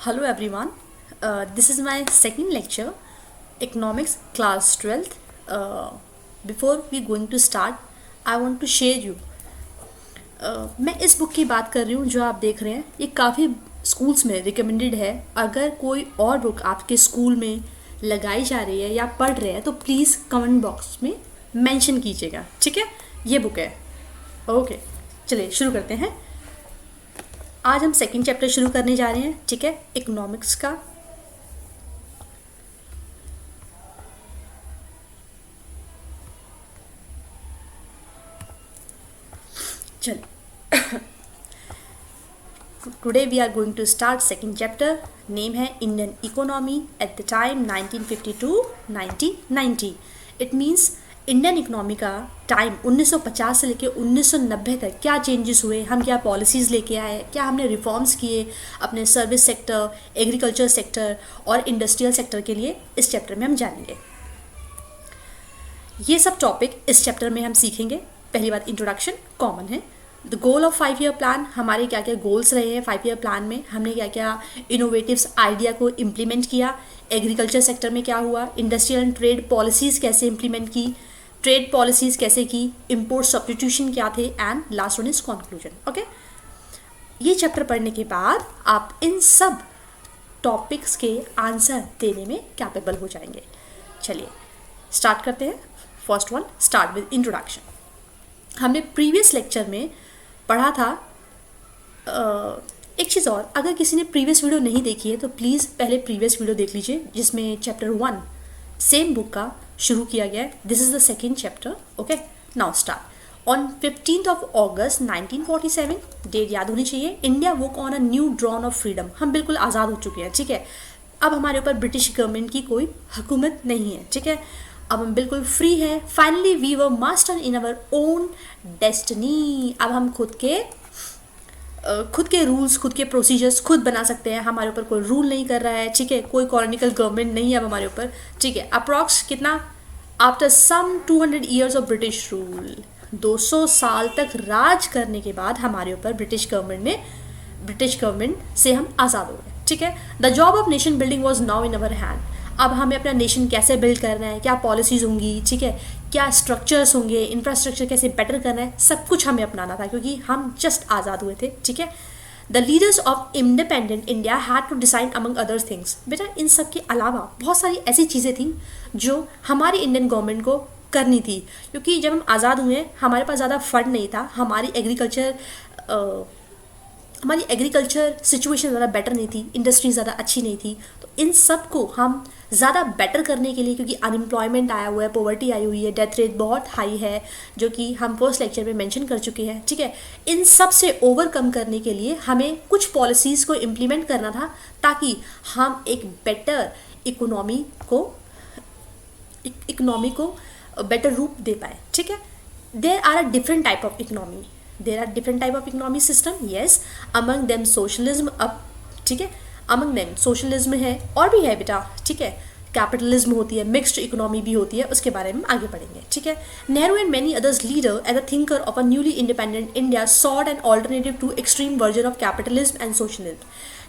Hello everyone. This is my second lecture, Economics Class 12th. Before we going to start, I want to share you. मैं इस book की बात कर रही हूँ जो आप देख रहे हैं. ये काफ़ी स्कूल्स में रिकमेंडेड है. अगर कोई और बुक आपके स्कूल में लगाई जा रही है या पढ़ रहे हैं तो प्लीज़ कमेंट बॉक्स में मेंशन कीजिएगा. ठीक है, ये बुक है. ओके, चलिए शुरू करते हैं. आज हम सेकंड चैप्टर शुरू करने जा रहे हैं. ठीक है, इकोनॉमिक्स का. चलिए today we are going to start second chapter. Name है Indian economy at the time 1950 to 1990. It means Indian economy का टाइम 1950 से लेकर 1990 तक क्या चेंजेस हुए, हम क्या पॉलिसीज़ लेके आए, क्या हमने रिफॉर्म्स किए अपने सर्विस सेक्टर, एग्रीकल्चर सेक्टर और इंडस्ट्रियल सेक्टर के लिए. इस चैप्टर में हम जानेंगे. ये सब टॉपिक इस चैप्टर में हम सीखेंगे. पहली बात, इंट्रोडक्शन कॉमन है. The goal of 5 year plan, हमारे क्या क्या गोल्स रहे हैं 5 ईयर प्लान में, हमने क्या क्या इनोवेटिव्स आइडिया को इम्प्लीमेंट किया, एग्रीकल्चर सेक्टर में क्या हुआ, इंडस्ट्रियल एंड ट्रेड पॉलिसीज़ कैसे इम्प्लीमेंट की, ट्रेड पॉलिसीज़ कैसे की, इम्पोर्ट सब्स्टिट्यूशन क्या थे, and last one is conclusion. Okay, ये चैप्टर पढ़ने के बाद आप इन सब टॉपिक्स के आंसर देने में कैपेबल हो जाएंगे. चलिए स्टार्ट करते हैं. First one, start with introduction. हमने प्रीवियस लेक्चर में पढ़ा था. एक चीज़ और, अगर किसी ने प्रीवियस वीडियो नहीं देखी है तो प्लीज़ पहले प्रीवियस वीडियो देख लीजिए जिसमें चैप्टर 1 सेम बुक का शुरू किया गया है. This is the second chapter. Okay, now start. On 15th of August 1947, date याद होनी चाहिए, India woke on a new dawn of freedom. हम बिल्कुल आज़ाद हो चुके हैं. ठीक है, अब हमारे ऊपर ब्रिटिश गवर्नमेंट की कोई हुकूमत नहीं है. ठीक है, अब हम बिल्कुल फ्री हैं. Finally we were master in our own destiny. अब हम खुद के रूल्स, खुद के प्रोसीजर्स खुद बना सकते हैं. हमारे ऊपर कोई रूल नहीं कर रहा है. ठीक है, कोई कॉलोनिकल गवर्नमेंट नहीं है अब हमारे ऊपर. ठीक है, अप्रॉक्स कितना, after some 200 years of British rule, 200 साल तक राज करने के बाद हमारे ऊपर ब्रिटिश गवर्नमेंट से हम आज़ाद हो गए. ठीक है, the job of nation building was now in our hand. अब हमें अपना नेशन कैसे बिल्ड करना है, क्या पॉलिसीज़ होंगी, ठीक है, क्या स्ट्रक्चर्स होंगे, इंफ्रास्ट्रक्चर कैसे बेटर करना है, सब कुछ हमें अपनाना था क्योंकि हम जस्ट आज़ाद हुए थे. ठीक है, the leaders of independent India had to decide among others things. बेटा, इन सब के अलावा बहुत सारी ऐसी चीज़ें थी जो हमारी इंडियन गवर्नमेंट को करनी थी. क्योंकि जब हम आज़ाद हुए हमारे पास ज़्यादा फंड नहीं था, हमारी एग्रीकल्चर सिचुएशन ज़्यादा बेटर नहीं थी, इंडस्ट्री ज़्यादा अच्छी नहीं थी. तो इन सब को हम ज़्यादा बेटर करने के लिए, क्योंकि अनएम्प्लॉयमेंट आया हुआ है, पॉवर्टी आई हुई है, डेथ रेट बहुत हाई है, जो कि हम फर्स्ट लेक्चर में मेंशन कर चुके हैं. ठीक है, इन सब से ओवरकम करने के लिए हमें कुछ पॉलिसीज़ को इम्प्लीमेंट करना था ताकि हम एक बेटर इकोनॉमी को बेटर रूप दे पाए. ठीक है, there are different type of economy system. Yes, among them socialism. अब ठीक है, अमंग देम सोशलिज्म है और भी है बेटा. ठीक है, कैपिटलिज्म होती है, मिक्स्ड इकोनॉमी भी होती है, उसके बारे में आगे पढ़ेंगे. ठीक है, Nehru and many others leader as a thinker of a newly independent India sought an alternative to extreme version of capitalism and socialism.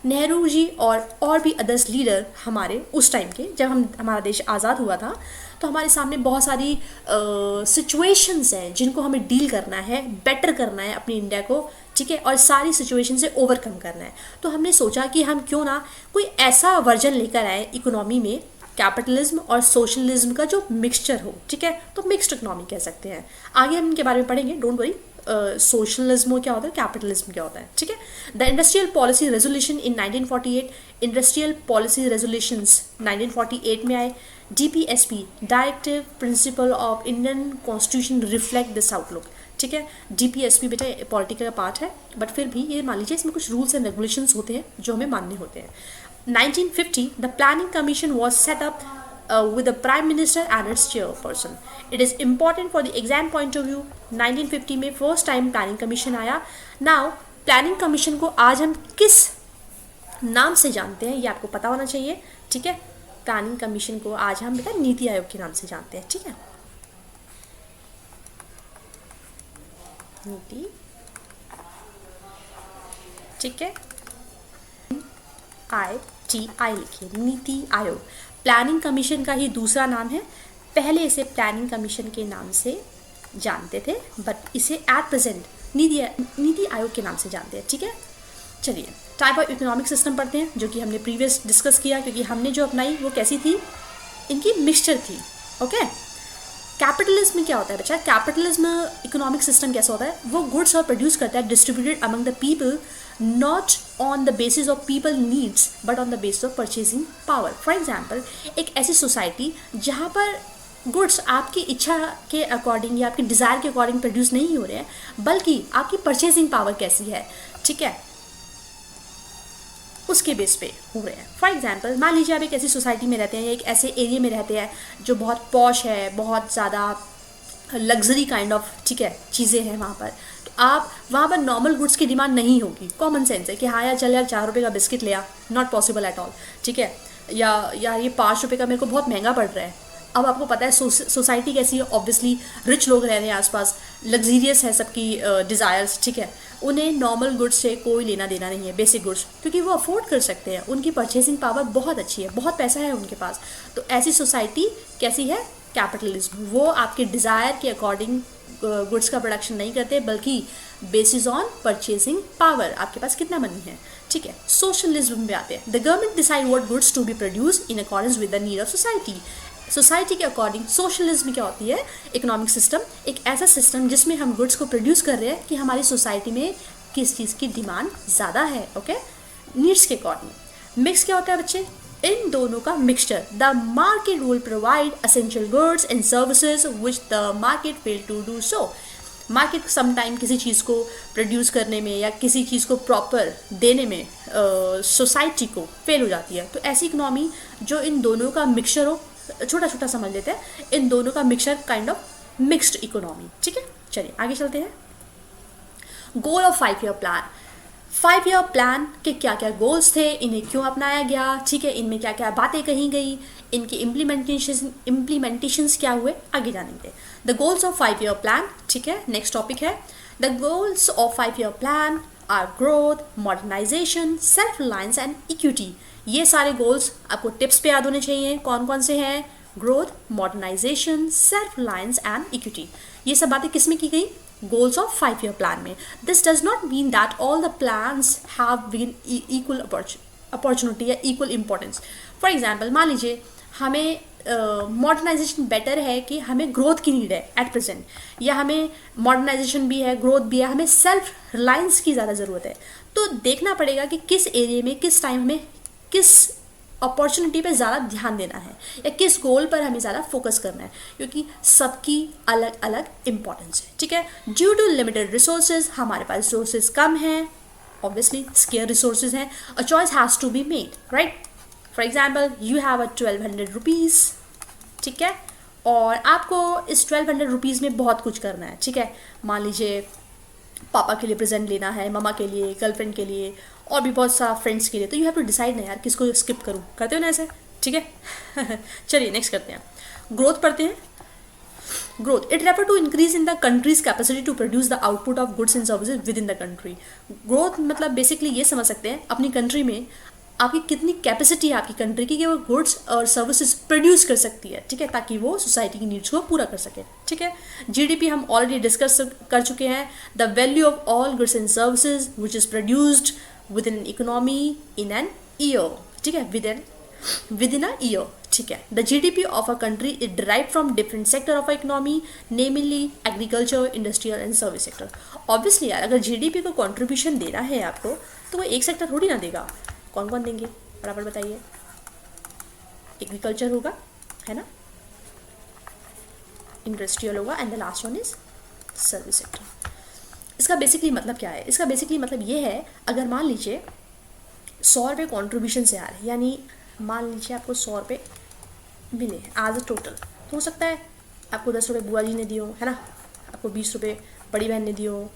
Nehru ji और भी अदर्स लीडर हमारे उस टाइम के, जब हमारा देश आज़ाद हुआ था, तो हमारे सामने बहुत सारी सिचुएशंस हैं जिनको हमें डील करना है, बेटर करना है अपनी इंडिया को. ठीक है, और सारी सिचुएशन से ओवरकम करना है. तो हमने सोचा कि हम क्यों ना कोई ऐसा वर्जन लेकर आए इकोनॉमी में, कैपिटलिज्म और सोशलिज्म का जो मिक्सचर हो. ठीक है, तो मिक्स्ड इकोनॉमी कह सकते हैं. आगे हम इनके बारे में पढ़ेंगे, डोंट वरी. सोशलिज्म क्या होता है, कैपिटलिज्म क्या होता है. ठीक है, the industrial policy resolution in 1948, industrial policy resolutions 1948 में आए. DPSP, directive principle of Indian constitution, reflect this outlook. ठीक है, DPSP बेटा पॉलिटिकल का पार्ट है, बट फिर भी ये मान लीजिए इसमें कुछ रूल्स एंड रेगुलेशंस होते हैं जो हमें मानने होते हैं. 1950, the planning commission was set up with the prime minister and its chairperson. It is important for the exam point of view. 1950 में फर्स्ट टाइम प्लानिंग कमीशन आया. नाउ प्लानिंग कमीशन को आज हम किस नाम से जानते हैं ये आपको पता होना चाहिए. ठीक है, प्लानिंग कमीशन को आज हम बेटा नीति आयोग के नाम से जानते हैं. ठीक है, नीति. ठीक है, NITI लिखिए, नीति आयोग। प्लानिंग कमीशन का ही दूसरा नाम है, पहले इसे प्लानिंग कमीशन के नाम से जानते थे, बट इसे एट प्रेजेंट नीति आयोग के नाम से जानते हैं। ठीक है, चलिए टाइप ऑफ इकोनॉमिक सिस्टम पढ़ते हैं, जो कि हमने प्रीवियस डिस्कस किया, क्योंकि हमने जो अपनाई वो कैसी थी, इनकी मिक्सचर थी। ओके, कैपिटलिज्म में क्या होता है बच्चा, कैपिटलिज्म इकोनॉमिक सिस्टम कैसा होता है, वो गुड्स और प्रोड्यूस करता है distributed among the people, not on the basis of people needs but on the basis of purchasing power. For example, एक ऐसी सोसाइटी जहाँ पर गुड्स आपकी इच्छा के अकॉर्डिंग या आपके डिज़ायर के अकॉर्डिंग प्रोड्यूस नहीं हो रहे हैं, बल्कि आपकी परचेजिंग पावर कैसी है, ठीक है, उसके बेस पे हो रहे हैं। फॉर एग्जाम्पल, मान लीजिए आप एक ऐसी सोसाइटी में रहते हैं या एक ऐसे एरिया में रहते हैं जो बहुत पॉश है, बहुत ज़्यादा लग्जरी काइंड ऑफ, ठीक है, चीज़ें हैं वहाँ पर, तो आप वहाँ पर नॉर्मल गुड्स की डिमांड नहीं होगी। कॉमन सेंस है कि हाँ यार चल यार 4 रुपये का बिस्किट ले आ, नॉट पॉसिबल एट ऑल। ठीक है, या यार ये 5 रुपये का मेरे को बहुत महंगा पड़ रहा है। अब आपको पता है सोसाइटी कैसी है, ऑब्वियसली रिच लोग रह रहे हैं आसपास, लग्जीरियस है सबकी डिज़ायर्स, ठीक है, उन्हें नॉर्मल गुड्स से कोई लेना देना नहीं है, बेसिक गुड्स, क्योंकि वो अफोर्ड कर सकते हैं, उनकी परचेसिंग पावर बहुत अच्छी है, बहुत पैसा है उनके पास। तो ऐसी सोसाइटी कैसी है, कैपिटलिज्म। वो आपके डिज़ायर के अकॉर्डिंग गुड्स का प्रोडक्शन नहीं करते, बल्कि बेसिस ऑन परचेसिंग पावर, आपके पास कितना मनी है। ठीक है, सोशलिज्म में आते हैं, the government decide what goods to be produce in accordance with the need of society. Society के अकॉर्डिंग सोशलिज्म क्या होती है, इकोनॉमिक सिस्टम, एक ऐसा सिस्टम जिसमें हम गुड्स को प्रोड्यूस कर रहे हैं कि हमारी सोसाइटी में किस चीज़ की डिमांड ज़्यादा है, ओके, नीड्स के अकॉर्डिंग। मिक्स क्या होता है बच्चे, इन दोनों का mixture. The market will provide essential goods and services which the market fail to do so. Market sometime किसी चीज़ को प्रोड्यूस करने में या किसी चीज़ को प्रॉपर देने में सोसाइटी को फेल हो जाती है। तो ऐसी इकोनॉमी जो इन दोनों का मिक्सचर हो, छोटा छोटा समझ लेते हैं, इन दोनों का mixture, kind of mixed economy. ठीक है, चलिए आगे चलते हैं। Goal of 5 year plan. 5 year plan के क्या क्या गोल्स थे, इन्हें क्यों अपनाया गया, ठीक है, इनमें क्या क्या बातें कही गई, इनके इम्प्लीमेंटेशंस क्या हुए, आगे जानेंगे। The goals of 5 year plan, ठीक है, नेक्स्ट टॉपिक है। The goals of 5 year plan are growth, modernisation, self reliance and equity. ये सारे गोल्स आपको टिप्स पे याद होने चाहिए। कौन कौन से हैं, growth, modernisation, self reliance and equity. ये सब बातें किस में की गई, गोल्स ऑफ 5 ईयर प्लान में। This does not mean that all the plans have been equal opportunity या इक्वल इंपॉर्टेंस। फॉर एग्जाम्पल, मान लीजिए हमें मॉडर्नाइजेशन बेटर है कि हमें ग्रोथ की नीड है एट प्रेजेंट, या हमें मॉडर्नाइजेशन भी है, ग्रोथ भी है, हमें सेल्फ रिलायंस की ज़्यादा ज़रूरत है। तो देखना पड़ेगा कि किस एरिया में, किस टाइम हमें किस अपॉर्चुनिटी पे ज़्यादा ध्यान देना है या किस गोल पर हमें ज़्यादा फोकस करना है, क्योंकि सबकी अलग अलग इंपॉर्टेंस है। ठीक है, ड्यू टू लिमिटेड रिसोर्सेज, हमारे पास रिसोर्सेज कम हैं, ऑब्वियसली स्केयर रिसोर्सेज हैं, a choice has to be made, right. For example, you have a 1200 rupees, ठीक है, और आपको इस 1200 रुपीज़ में बहुत कुछ करना है। ठीक है, मान लीजिए पापा के लिए प्रेजेंट लेना है, ममा के लिए, गर्लफ्रेंड के लिए, और भी बहुत सारा फ्रेंड्स के लिए। तो यू हैव टू डिसाइड ना यार किसको स्किप करूँ, करते हो ना ऐसे, ठीक है। चलिए नेक्स्ट करते हैं, ग्रोथ पढ़ते हैं। Growth, it refer to increase in the country's capacity to produce the output of goods and services within the country. ग्रोथ मतलब बेसिकली ये समझ सकते हैं, अपनी कंट्री में आपकी कितनी कैपेसिटी है आपकी कंट्री की कि वो गुड्स और सर्विसेज प्रोड्यूस कर सकती है, ठीक है, ताकि वो सोसाइटी की नीड्स को पूरा कर सके। ठीक है, जीडीपी हम ऑलरेडी डिस्कस कर चुके हैं, the value of all goods and services which is produced with in economy in an year, ठीक है, विद इन अ ईयर। ठीक है, the GDP of a country is derive from different sector of economy, namely agriculture, industrial and service sector. Obviously यार, अगर GDP को contribution देना है आपको, तो वो एक सेक्टर थोड़ी ना देगा, कौन कौन देंगे बराबर बताइए। एग्रीकल्चर होगा, है ना, इंडस्ट्रियल होगा, and the last one is service sector. इसका बेसिकली मतलब क्या है, इसका बेसिकली मतलब ये है, अगर मान लीजिए 100 रुपये कॉन्ट्रीब्यूशन से आ रहे हैं, यानी मान लीजिए आपको 100 रुपये मिले एज अ टोटल, तो हो सकता है आपको 10 रुपये बुआ जी ने दिए हो, है ना, आपको 20 रुपये बड़ी बहन ने दिए हो,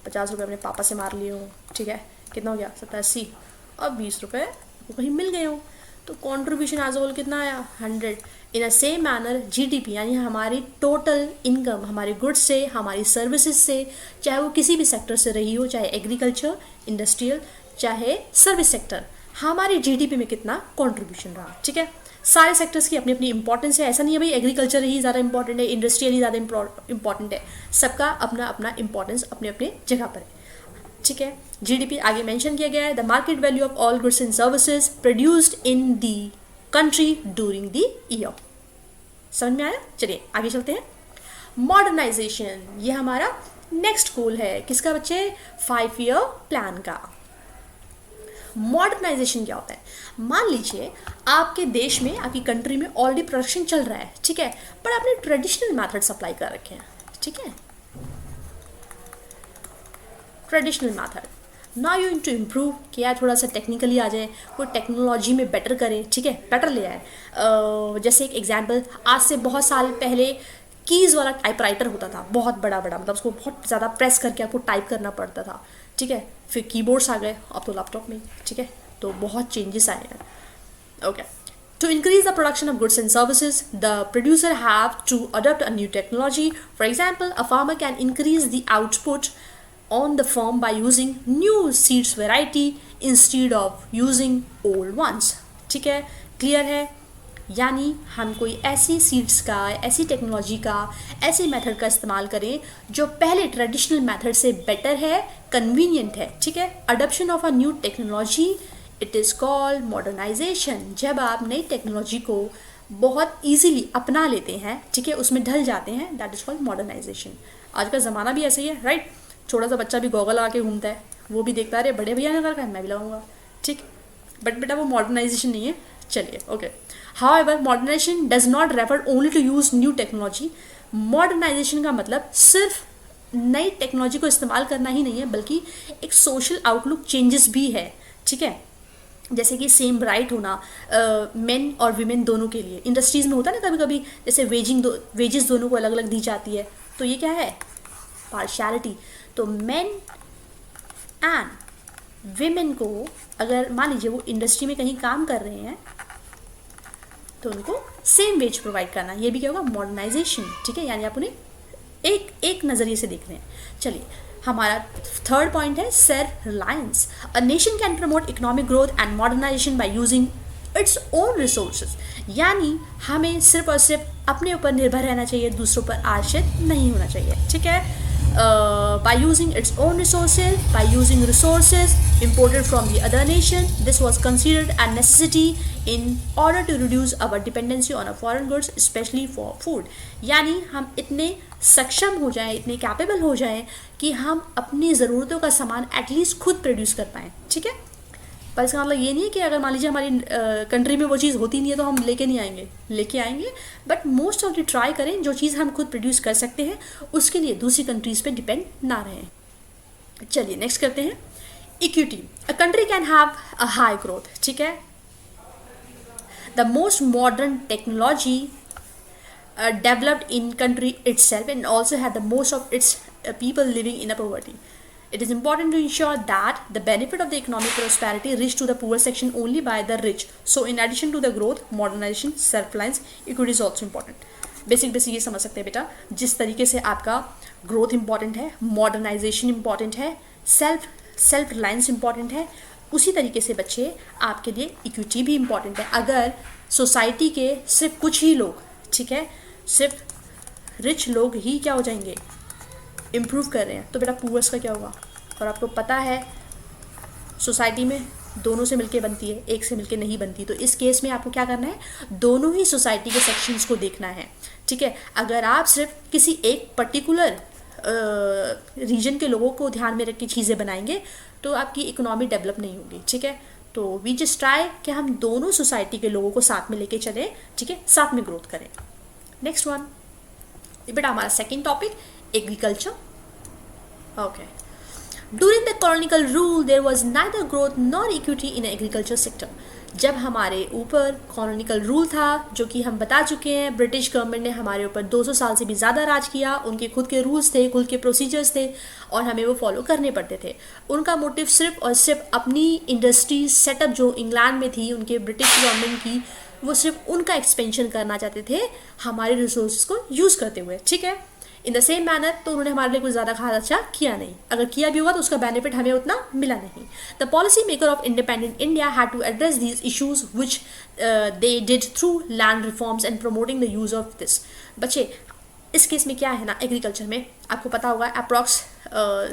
50 रुपये अपने पापा से मार लिए हो, ठीक है, कितना हो गया 70 80, और 20 रुपये आपको कहीं मिल गए हो, तो कॉन्ट्रीब्यूशन एज होल कितना आया 100। इन अ सेम मैनर जीडीपी यानी हमारी टोटल इनकम हमारे गुड्स से, हमारी सर्विसेज से, चाहे वो किसी भी सेक्टर से रही हो, चाहे एग्रीकल्चर, इंडस्ट्रियल, चाहे सर्विस सेक्टर, हमारी जीडीपी में कितना कंट्रीब्यूशन रहा, ठीक है। सारे सेक्टर्स की अपनी अपनी इंपॉर्टेंस है, ऐसा नहीं है भाई एग्रीकल्चर ही ज़्यादा इंपॉर्टेंट है, इंडस्ट्रियल ही ज़्यादा इंपॉर्टेंट है, सबका अपना अपना इंपॉर्टेंस अपने अपने जगह पर है, ठीक है। जीडीपी आगे मेंशन किया गया है, the market value of all goods and services produced in the country during the year. समझ में आया? चलिए आगे चलते हैं। मॉडर्नाइजेशन, ये हमारा नेक्स्ट गोल है किसका बच्चे? 5 ईयर प्लान का। मॉडर्नाइजेशन क्या होता है? मान लीजिए आपके देश में, आपकी कंट्री में ऑलरेडी प्रोडक्शन चल रहा है, ठीक है, पर आपने ट्रेडिशनल मेथड सप्लाई कर रखे हैं, ठीक है, traditional method. Now you to improve, क्या थोड़ा सा टेक्निकली आ जाए, कोई टेक्नोलॉजी में बेटर करे, ठीक है, बेटर ले आए। जैसे एक एग्जांपल, आज से बहुत साल पहले कीज़ वाला टाइपराइटर होता था, बहुत बड़ा बड़ा, मतलब उसको बहुत ज़्यादा प्रेस करके आपको टाइप करना पड़ता था, ठीक है। फिर कीबोर्ड्स आ गए, अब तो लैपटॉप में, ठीक है, तो बहुत चेंजेस आए हैं। Okay, to increase the production of goods and services, the producer have to adopt a new technology. For example, a farmer can increase the output on the farm by using new seeds variety instead of using old ones. ठीक है, clear है? यानी हम कोई ऐसी seeds का, ऐसी technology का, ऐसे मेथड का इस्तेमाल करें जो पहले ट्रेडिशनल मेथड से बेटर है, कन्वीनियंट है, ठीक है। Adoption of a new technology, it is called modernisation. जब आप नई टेक्नोलॉजी को बहुत इजीली अपना लेते हैं, ठीक है, उसमें ढल जाते हैं, दैट इज़ कॉल्ड मॉडर्नाइजेशन। आज का ज़माना भी ऐसा ही है, राइट। छोटा सा बच्चा भी गॉगल लगा के घूमता है, वो भी देखता है अरे बड़े भैया ने कर रखा है, मैं भी लगाऊंगा, ठीक। बट बेटा वो मॉडर्नाइजेशन नहीं है। चलिए, okay. However modernisation does not refer only to use new technology. Modernisation का मतलब सिर्फ नई टेक्नोलॉजी को इस्तेमाल करना ही नहीं है, बल्कि एक सोशल आउटलुक चेंजेस भी है, ठीक है। जैसे कि सेम राइट होना मेन और वीमेन दोनों के लिए। इंडस्ट्रीज़ में होता है ना कभी कभी, जैसे वेजेस दोनों को अलग अलग दी जाती है, तो ये क्या है? पार्शियलिटी। तो मेन एंड वीमेन को अगर मान लीजिए वो इंडस्ट्री में कहीं काम कर रहे हैं तो उनको सेम वेज प्रोवाइड करना, ये भी क्या होगा? मॉडर्नाइजेशन, ठीक है। यानी आप उन्हें एक नज़रिए से देख रहे हैं। चलिए, हमारा थर्ड पॉइंट है self reliance. A nation can promote economic growth and modernisation by using its own resources. यानी हमें सिर्फ और सिर्फ अपने ऊपर निर्भर रहना चाहिए, दूसरों पर आश्रित नहीं होना चाहिए, ठीक है। By using its own resources, by using resources imported from the other nation, this was considered a necessity in order to reduce our dependency on a foreign goods, especially for food. यानी हम इतने सक्षम हो जाएं, इतने capable हो जाएं कि हम अपनी ज़रूरतों का सामान एटलीस्ट खुद प्रोड्यूस कर पाएँ, ठीक है। पर इसका मतलब ये नहीं है कि अगर मान लीजिए हमारी कंट्री में वो चीज़ होती नहीं है तो हम लेके नहीं आएंगे, लेके आएंगे, but most of the try करें जो चीज़ हम खुद प्रोड्यूस कर सकते हैं उसके लिए दूसरी कंट्रीज़ पे डिपेंड ना रहें। चलिए नेक्स्ट करते हैं equity. A country can have a high growth, ठीक है। The most modern technology developed in country itself and also had the most of its people living in a poverty. It is important to ensure that the benefit of the economic prosperity reach to the poor section only by the rich. So in addition to the growth, modernization, self-reliance, equity is also important. Basic ये समझ सकते हैं बेटा, जिस तरीके से आपका growth important है, मॉडर्नाइजेशन इंपॉर्टेंट है, सेल्फ रिलायंस इंपॉर्टेंट है, उसी तरीके से बच्चे आपके लिए इक्विटी भी इंपॉर्टेंट है। अगर सोसाइटी के सिर्फ कुछ ही लोग, ठीक है, सिर्फ रिच लोग ही क्या हो जाएंगे? इम्प्रूव कर रहे हैं, तो बेटा पुअर्स का क्या होगा? और आपको पता है सोसाइटी में दोनों से मिलके बनती है, एक से मिलके नहीं बनती। तो इस केस में आपको क्या करना है? दोनों ही सोसाइटी के सेक्शंस को देखना है, ठीक है। अगर आप सिर्फ किसी एक पर्टिकुलर रीजन के लोगों को ध्यान में रख के चीज़ें बनाएंगे तो आपकी इकोनॉमी डेवलप नहीं होगी, ठीक है। तो वी जस्ट ट्राई कि हम दोनों सोसाइटी के लोगों को साथ में लेके चलें, ठीक है, साथ में ग्रोथ करें। नेक्स्ट वन बेटा हमारा second topic agriculture. Okay, during the colonial rule there was neither growth nor equity in agriculture sector. जब हमारे ऊपर कॉलोनियल रूल था, जो कि हम बता चुके हैं, ब्रिटिश गवर्नमेंट ने हमारे ऊपर 200 साल से भी ज़्यादा राज किया। उनके खुद के रूल्स थे, खुद के प्रोसीजर्स थे और हमें वो फॉलो करने पड़ते थे। उनका मोटिव सिर्फ और सिर्फ अपनी इंडस्ट्री सेटअप जो इंग्लैंड में थी उनके ब्रिटिश गवर्नमेंट की, वो सिर्फ उनका एक्सपेंशन करना चाहते थे हमारे रिसोर्स को यूज़ करते हुए, ठीक है। इन द सेम मैनर तो उन्होंने हमारे लिए कुछ ज़्यादा खास अच्छा किया नहीं, अगर किया भी होगा तो उसका बेनिफिट हमें उतना मिला नहीं. The policy maker of independent India had to address these issues which they did through land reforms and promoting the use of this. बच्चे इस केस में क्या है ना, एग्रीकल्चर में आपको पता होगा अप्रॉक्स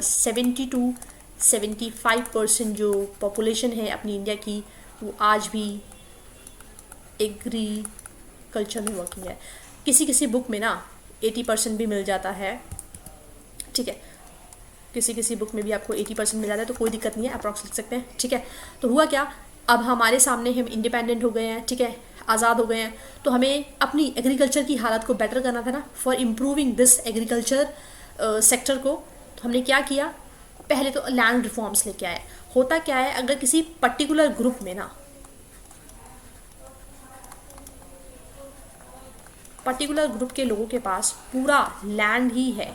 70-75% जो पॉपुलेशन है अपनी इंडिया की वो आज भी एग्रीकल्चर में वर्किंग है. किसी किसी बुक में ना 80% भी मिल जाता है, ठीक है, किसी किसी बुक में भी आपको 80% मिल जाता है, तो कोई दिक्कत नहीं है, अप्रॉक्स लिख सकते हैं, ठीक है. तो हुआ क्या, अब हमारे सामने हम इंडिपेंडेंट हो गए हैं, ठीक है, आज़ाद हो गए हैं, तो हमें अपनी एग्रीकल्चर की हालत को बेटर करना था ना. For improving this agriculture sector को तो हमने क्या किया, पहले तो लैंड रिफॉर्म्स लेके आए. होता क्या है, अगर किसी पर्टिकुलर ग्रुप में ना, पर्टिकुलर ग्रुप के लोगों के पास पूरा लैंड ही है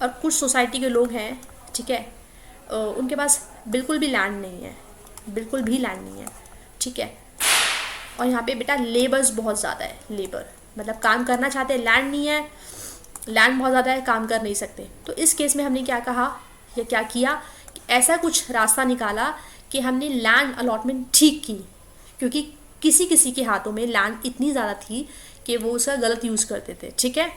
और कुछ सोसाइटी के लोग हैं, ठीक है, उनके पास बिल्कुल भी लैंड नहीं है, बिल्कुल भी लैंड नहीं है, ठीक है, और यहाँ पे बेटा लेबर्स बहुत ज़्यादा है, लेबर मतलब काम करना चाहते हैं, लैंड नहीं है, लैंड बहुत ज़्यादा है, काम कर नहीं सकते. तो इस केस में हमने क्या कहा या क्या किया कि ऐसा कुछ रास्ता निकाला कि हमने लैंड अलॉटमेंट ठीक की, क्योंकि किसी किसी के हाथों में लैंड इतनी ज़्यादा थी कि वो उसका गलत यूज़ करते थे, ठीक है.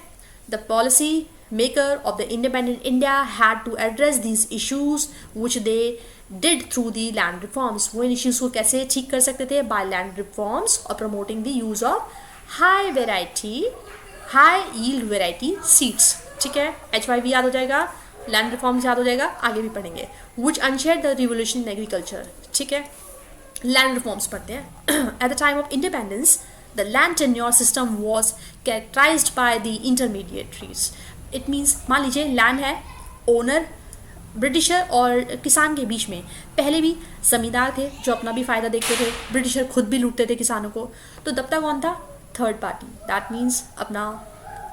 The policy maker of the independent India had to address these issues which they did through the land reforms. वो इन इशूज़ को कैसे ठीक कर सकते थे, बाय लैंड रिफॉर्म्स और promoting the use of high yield variety seeds, ठीक है. HYV याद हो जाएगा, लैंड रिफॉर्म्स याद हो जाएगा, आगे भी पढ़ेंगे. Which unshared the revolution in agriculture, ठीक है, लैंड रिफॉर्म्स पढ़ते हैं. At the time of independence the land tenure system was characterized by the intermediaries. It means मान लीजिए लैंड है, ओनर ब्रिटिशर और किसान के बीच में पहले भी जमींदार थे जो अपना भी फ़ायदा देखते थे, ब्रिटिशर खुद भी लूटते थे किसानों को, तो दबता कौन था, थर्ड पार्टी, दैट मीन्स अपना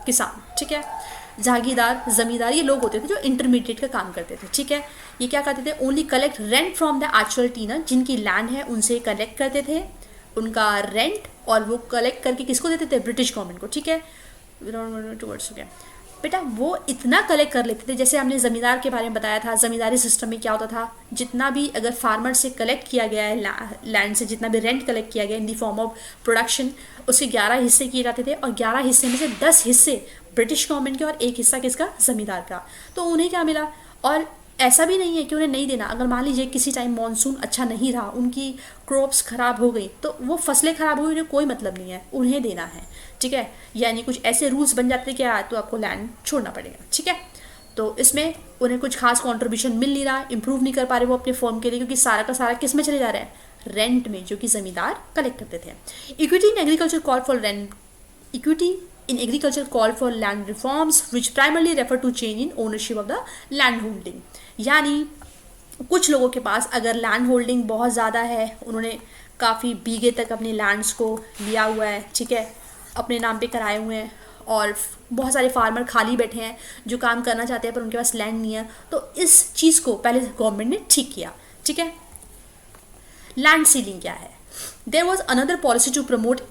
किसान, ठीक है. जागीरदार, जमींदार ये लोग होते थे जो इंटरमीडिएट का काम करते थे, ठीक है. ये क्या करते थे, only collect rent from the actual tiller, जिनकी लैंड है उनसे कलेक्ट करते थे उनका रेंट, और वो कलेक्ट करके किसको देते थे, ब्रिटिश गवर्नमेंट को, ठीक है. टूवर्ड्स हो गया बेटा, वो इतना कलेक्ट कर लेते थे, जैसे हमने ज़मींदार के बारे में बताया था, ज़मींदारी सिस्टम में क्या होता था, जितना भी अगर फार्मर से कलेक्ट किया गया है लैंड से, जितना भी रेंट कलेक्ट किया गया इन दी फॉर्म ऑफ प्रोडक्शन, उसके 11 हिस्से किए जाते थे, और 11 हिस्से में से 10 हिस्से ब्रिटिश गवर्नमेंट के और 1 हिस्सा किसका, ज़मींदार का. तो उन्हें क्या मिला, और ऐसा भी नहीं है कि उन्हें नहीं देना. अगर मान लीजिए किसी टाइम मॉनसून अच्छा नहीं रहा, उनकी क्रॉप्स ख़राब हो गई, तो वो फसलें ख़राब हुई, उन्हें कोई मतलब नहीं है, उन्हें देना है, ठीक है. यानी कुछ ऐसे रूल्स बन जाते क्या, तो आपको लैंड छोड़ना पड़ेगा, ठीक है. तो इसमें उन्हें कुछ खास कॉन्ट्रीब्यूशन मिल नहीं रहा, इंप्रूव नहीं कर पा रहे वो अपने फॉर्म के लिए, क्योंकि सारा का सारा किस में चले जा रहा है, रेंट में, जो कि ज़मींदार कलेक्ट करते थे. Equity in agriculture call for rent, equity in agriculture call for land reforms which primarily refer to change in ownership of the land holding. यानी कुछ लोगों के पास अगर लैंड होल्डिंग बहुत ज़्यादा है, उन्होंने काफ़ी बीघे तक अपने लैंड्स को लिया हुआ है, ठीक है, अपने नाम पे कराए हुए हैं, और बहुत सारे फार्मर खाली बैठे हैं जो काम करना चाहते हैं पर उनके पास लैंड नहीं है, तो इस चीज़ को पहले गवर्नमेंट ने ठीक किया, ठीक है. लैंड सीलिंग क्या है, there was another policy to promote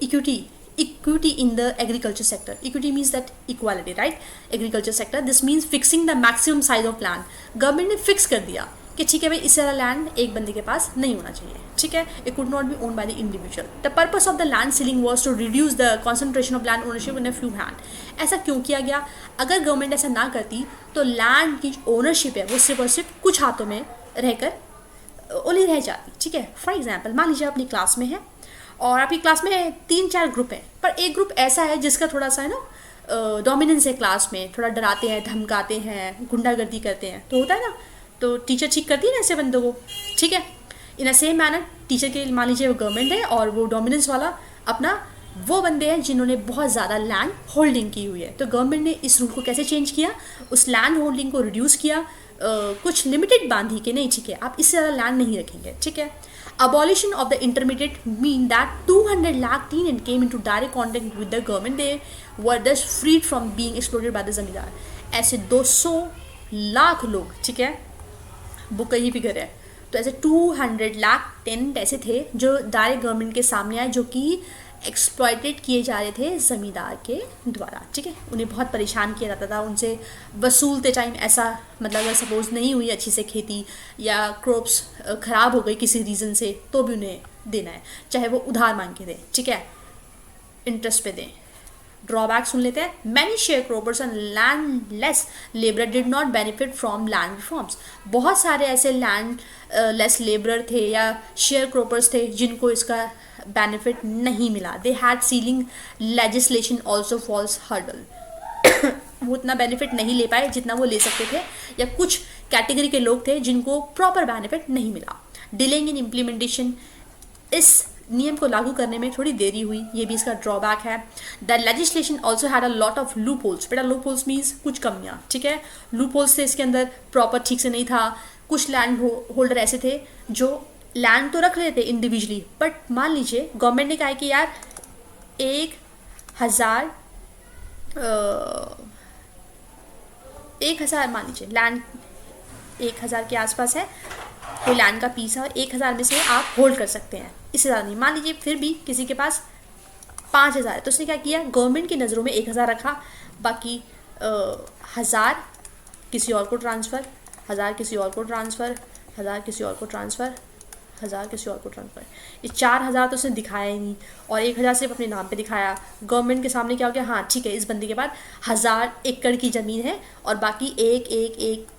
equity in the agriculture sector. Equity means that equality, right? Agriculture sector, this means fixing the maximum size of land. Government ने फिक्स कर दिया कि ठीक है भाई, इससे ज़्यादा लैंड एक बंदे के पास नहीं होना चाहिए, ठीक है. It could not be own by the individual. The purpose of the land ceiling was to reduce the concentration of land ownership in a few hand. ऐसा क्यों किया गया, अगर गवर्नमेंट ऐसा ना करती तो लैंड की ओनरशिप है वो सिर्फ और सिर्फ कुछ हाथों में रहकर ओली रह जाती, ठीक है. फॉर एग्जाम्पल मान लीजिए अपनी क्लास में है और आपकी क्लास में 3-4 ग्रुप हैं, पर एक ग्रुप ऐसा है जिसका थोड़ा सा है ना डोमिनेंस है क्लास में, थोड़ा डराते हैं, धमकाते हैं, गुंडागर्दी करते हैं, तो होता है ना, तो टीचर ठीक करती है ना ऐसे बंदों को, ठीक है. इन अ सेम मैनर टीचर के मान लीजिए वो गवर्नमेंट है और वो डोमिनेंस वाला अपना वो बंदे हैं जिन्होंने बहुत ज़्यादा लैंड होल्डिंग की हुई है, तो गवर्नमेंट ने इस रूल को कैसे चेंज किया, उस लैंड होल्डिंग को रिड्यूस किया, कुछ लिमिटेड बांधी के नहीं, ठीक है, आप इससे ज़्यादा लैंड नहीं रखेंगे, ठीक है. Abolition of the intermediate mean that 200 lakh teen came into direct contact with the government. They were thus freed from being exploited by the जमींदार. ऐसे 200 लाख लोग, ठीक है, बुक का ही फिगर है, तो ऐसे 200 लाख टेनेंट ऐसे थे जो डायरेक्ट गवर्नमेंट के सामने आए, जो कि एक्सप्लॉइटेड किए जा रहे थे ज़मींदार के द्वारा, ठीक है। उन्हें बहुत परेशान किया जाता था, उनसे वसूलते टाइम ऐसा, मतलब अगर सपोज नहीं हुई अच्छी से खेती या क्रॉप्स ख़राब हो गई किसी रीज़न से, तो भी उन्हें देना है, चाहे वो उधार मांग के दें, ठीक है, इंटरेस्ट पे दें। ड्रॉबैक सुन लेते हैं। Many share croppers and landless labour did not benefit from land reforms. बहुत सारे ऐसे लैंड लेस लेबर थे या शेयर क्रॉपर्स थे जिनको इसका बेनिफिट नहीं मिला। They had ceiling legislation also false hurdle. वो उतना बेनिफिट नहीं ले पाए जितना वो ले सकते थे, या कुछ कैटेगरी के लोग थे जिनको प्रॉपर बेनिफिट नहीं मिला। डिलेइंग इन इम्प्लीमेंटेशन, इस नियम को लागू करने में थोड़ी देरी हुई, ये भी इसका ड्रॉबैक है। The legislation also had a lot of loop holes. बेटा लूप होल्स मीन्स कुछ कमियाँ, ठीक है। लूप होल्स थे इसके अंदर, प्रॉपर ठीक से नहीं था। कुछ लैंड होल्डर ऐसे थे जो लैंड तो रख रहे थे इंडिविजुअली, बट मान लीजिए गवर्नमेंट ने कहा कि यार 1,000 मान लीजिए लैंड 1,000 के आसपास है, कोई लैंड का पीस है, 1,000 में से आप होल्ड कर सकते हैं, इससे ज़्यादा नहीं। मान लीजिए फिर भी किसी के पास 5,000 है, तो उसने क्या किया, गवर्नमेंट की नज़रों में 1,000 रखा, बाकी 1,000 किसी और को ट्रांसफ़र, 1,000 किसी और को ट्रांसफ़र, 1,000 किसी और को ट्रांसफ़र, 1,000 किसी और को ट्रांसफ़र। ये 4,000 तो उसने दिखाया ही नहीं, और 1,000 सिर्फ अपने नाम पे दिखाया। गवर्नमेंट के सामने क्या हो गया, हाँ ठीक है, इस बंदे के पास 1,000 एकड़ की ज़मीन है, और बाकी एक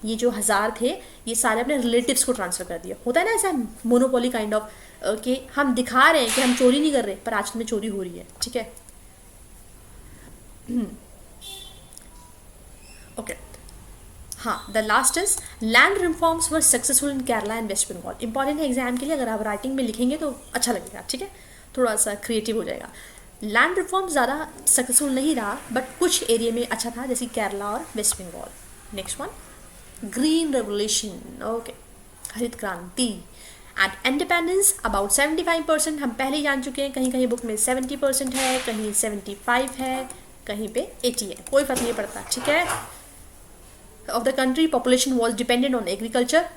ये जो 1,000 थे ये सारे अपने रिलेटिव्स को ट्रांसफ़र कर दिया। होता है ना ऐसा मोनोपोली काइंड ऑफ, कि हम दिखा रहे हैं कि हम चोरी नहीं कर रहे, पर एक्चुअल में चोरी हो रही है, ठीक है। ओके हाँ, the last is land reforms were successful in Kerala and West Bengal. Important है एग्जाम के लिए, अगर आप राइटिंग में लिखेंगे तो अच्छा लगेगा, ठीक है, थोड़ा सा क्रिएटिव हो जाएगा। लैंड रिफॉर्म ज़्यादा सक्सेसफुल नहीं रहा, बट कुछ एरिया में अच्छा था, जैसे केरला और West Bengal. Next one, green revolution. Okay, हरित क्रांति। एट इंडिपेंडेंस अबाउट 75%, हम पहले ही जान चुके हैं, कहीं कहीं बुक में 70% है, कहीं 75 है, कहीं पे 80 है, कोई फर्क नहीं पड़ता, ठीक है। Of the country population was dependent on agriculture,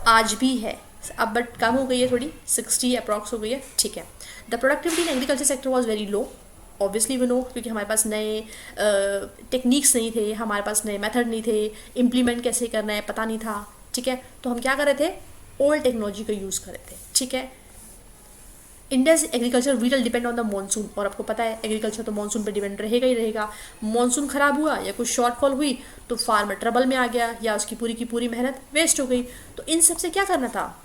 आज भी है, अब बट कम हो गई है थोड़ी, 60 अप्रॉक्स हो गई है, ठीक है। The productivity in agriculture sector was very low, obviously we know, क्योंकि हमारे पास नए टेक्निक्स नहीं थे, हमारे पास नए मेथड नहीं थे, इम्प्लीमेंट कैसे करना है पता नहीं था, ठीक है। तो हम क्या कर रहे थे, ओल्ड टेक्नोलॉजी का यूज़ कर रहे थे, ठीक है। India's agriculture will depend on the monsoon, और आपको पता है एग्रीकल्चर तो मानसून पर डिपेंड रहेगा ही रहेगा। मानसून खराब हुआ या कुछ शॉर्टफॉल हुई तो फार्मर ट्रबल में आ गया, या उसकी पूरी की पूरी मेहनत वेस्ट हो गई। तो इन सब से क्या करना था,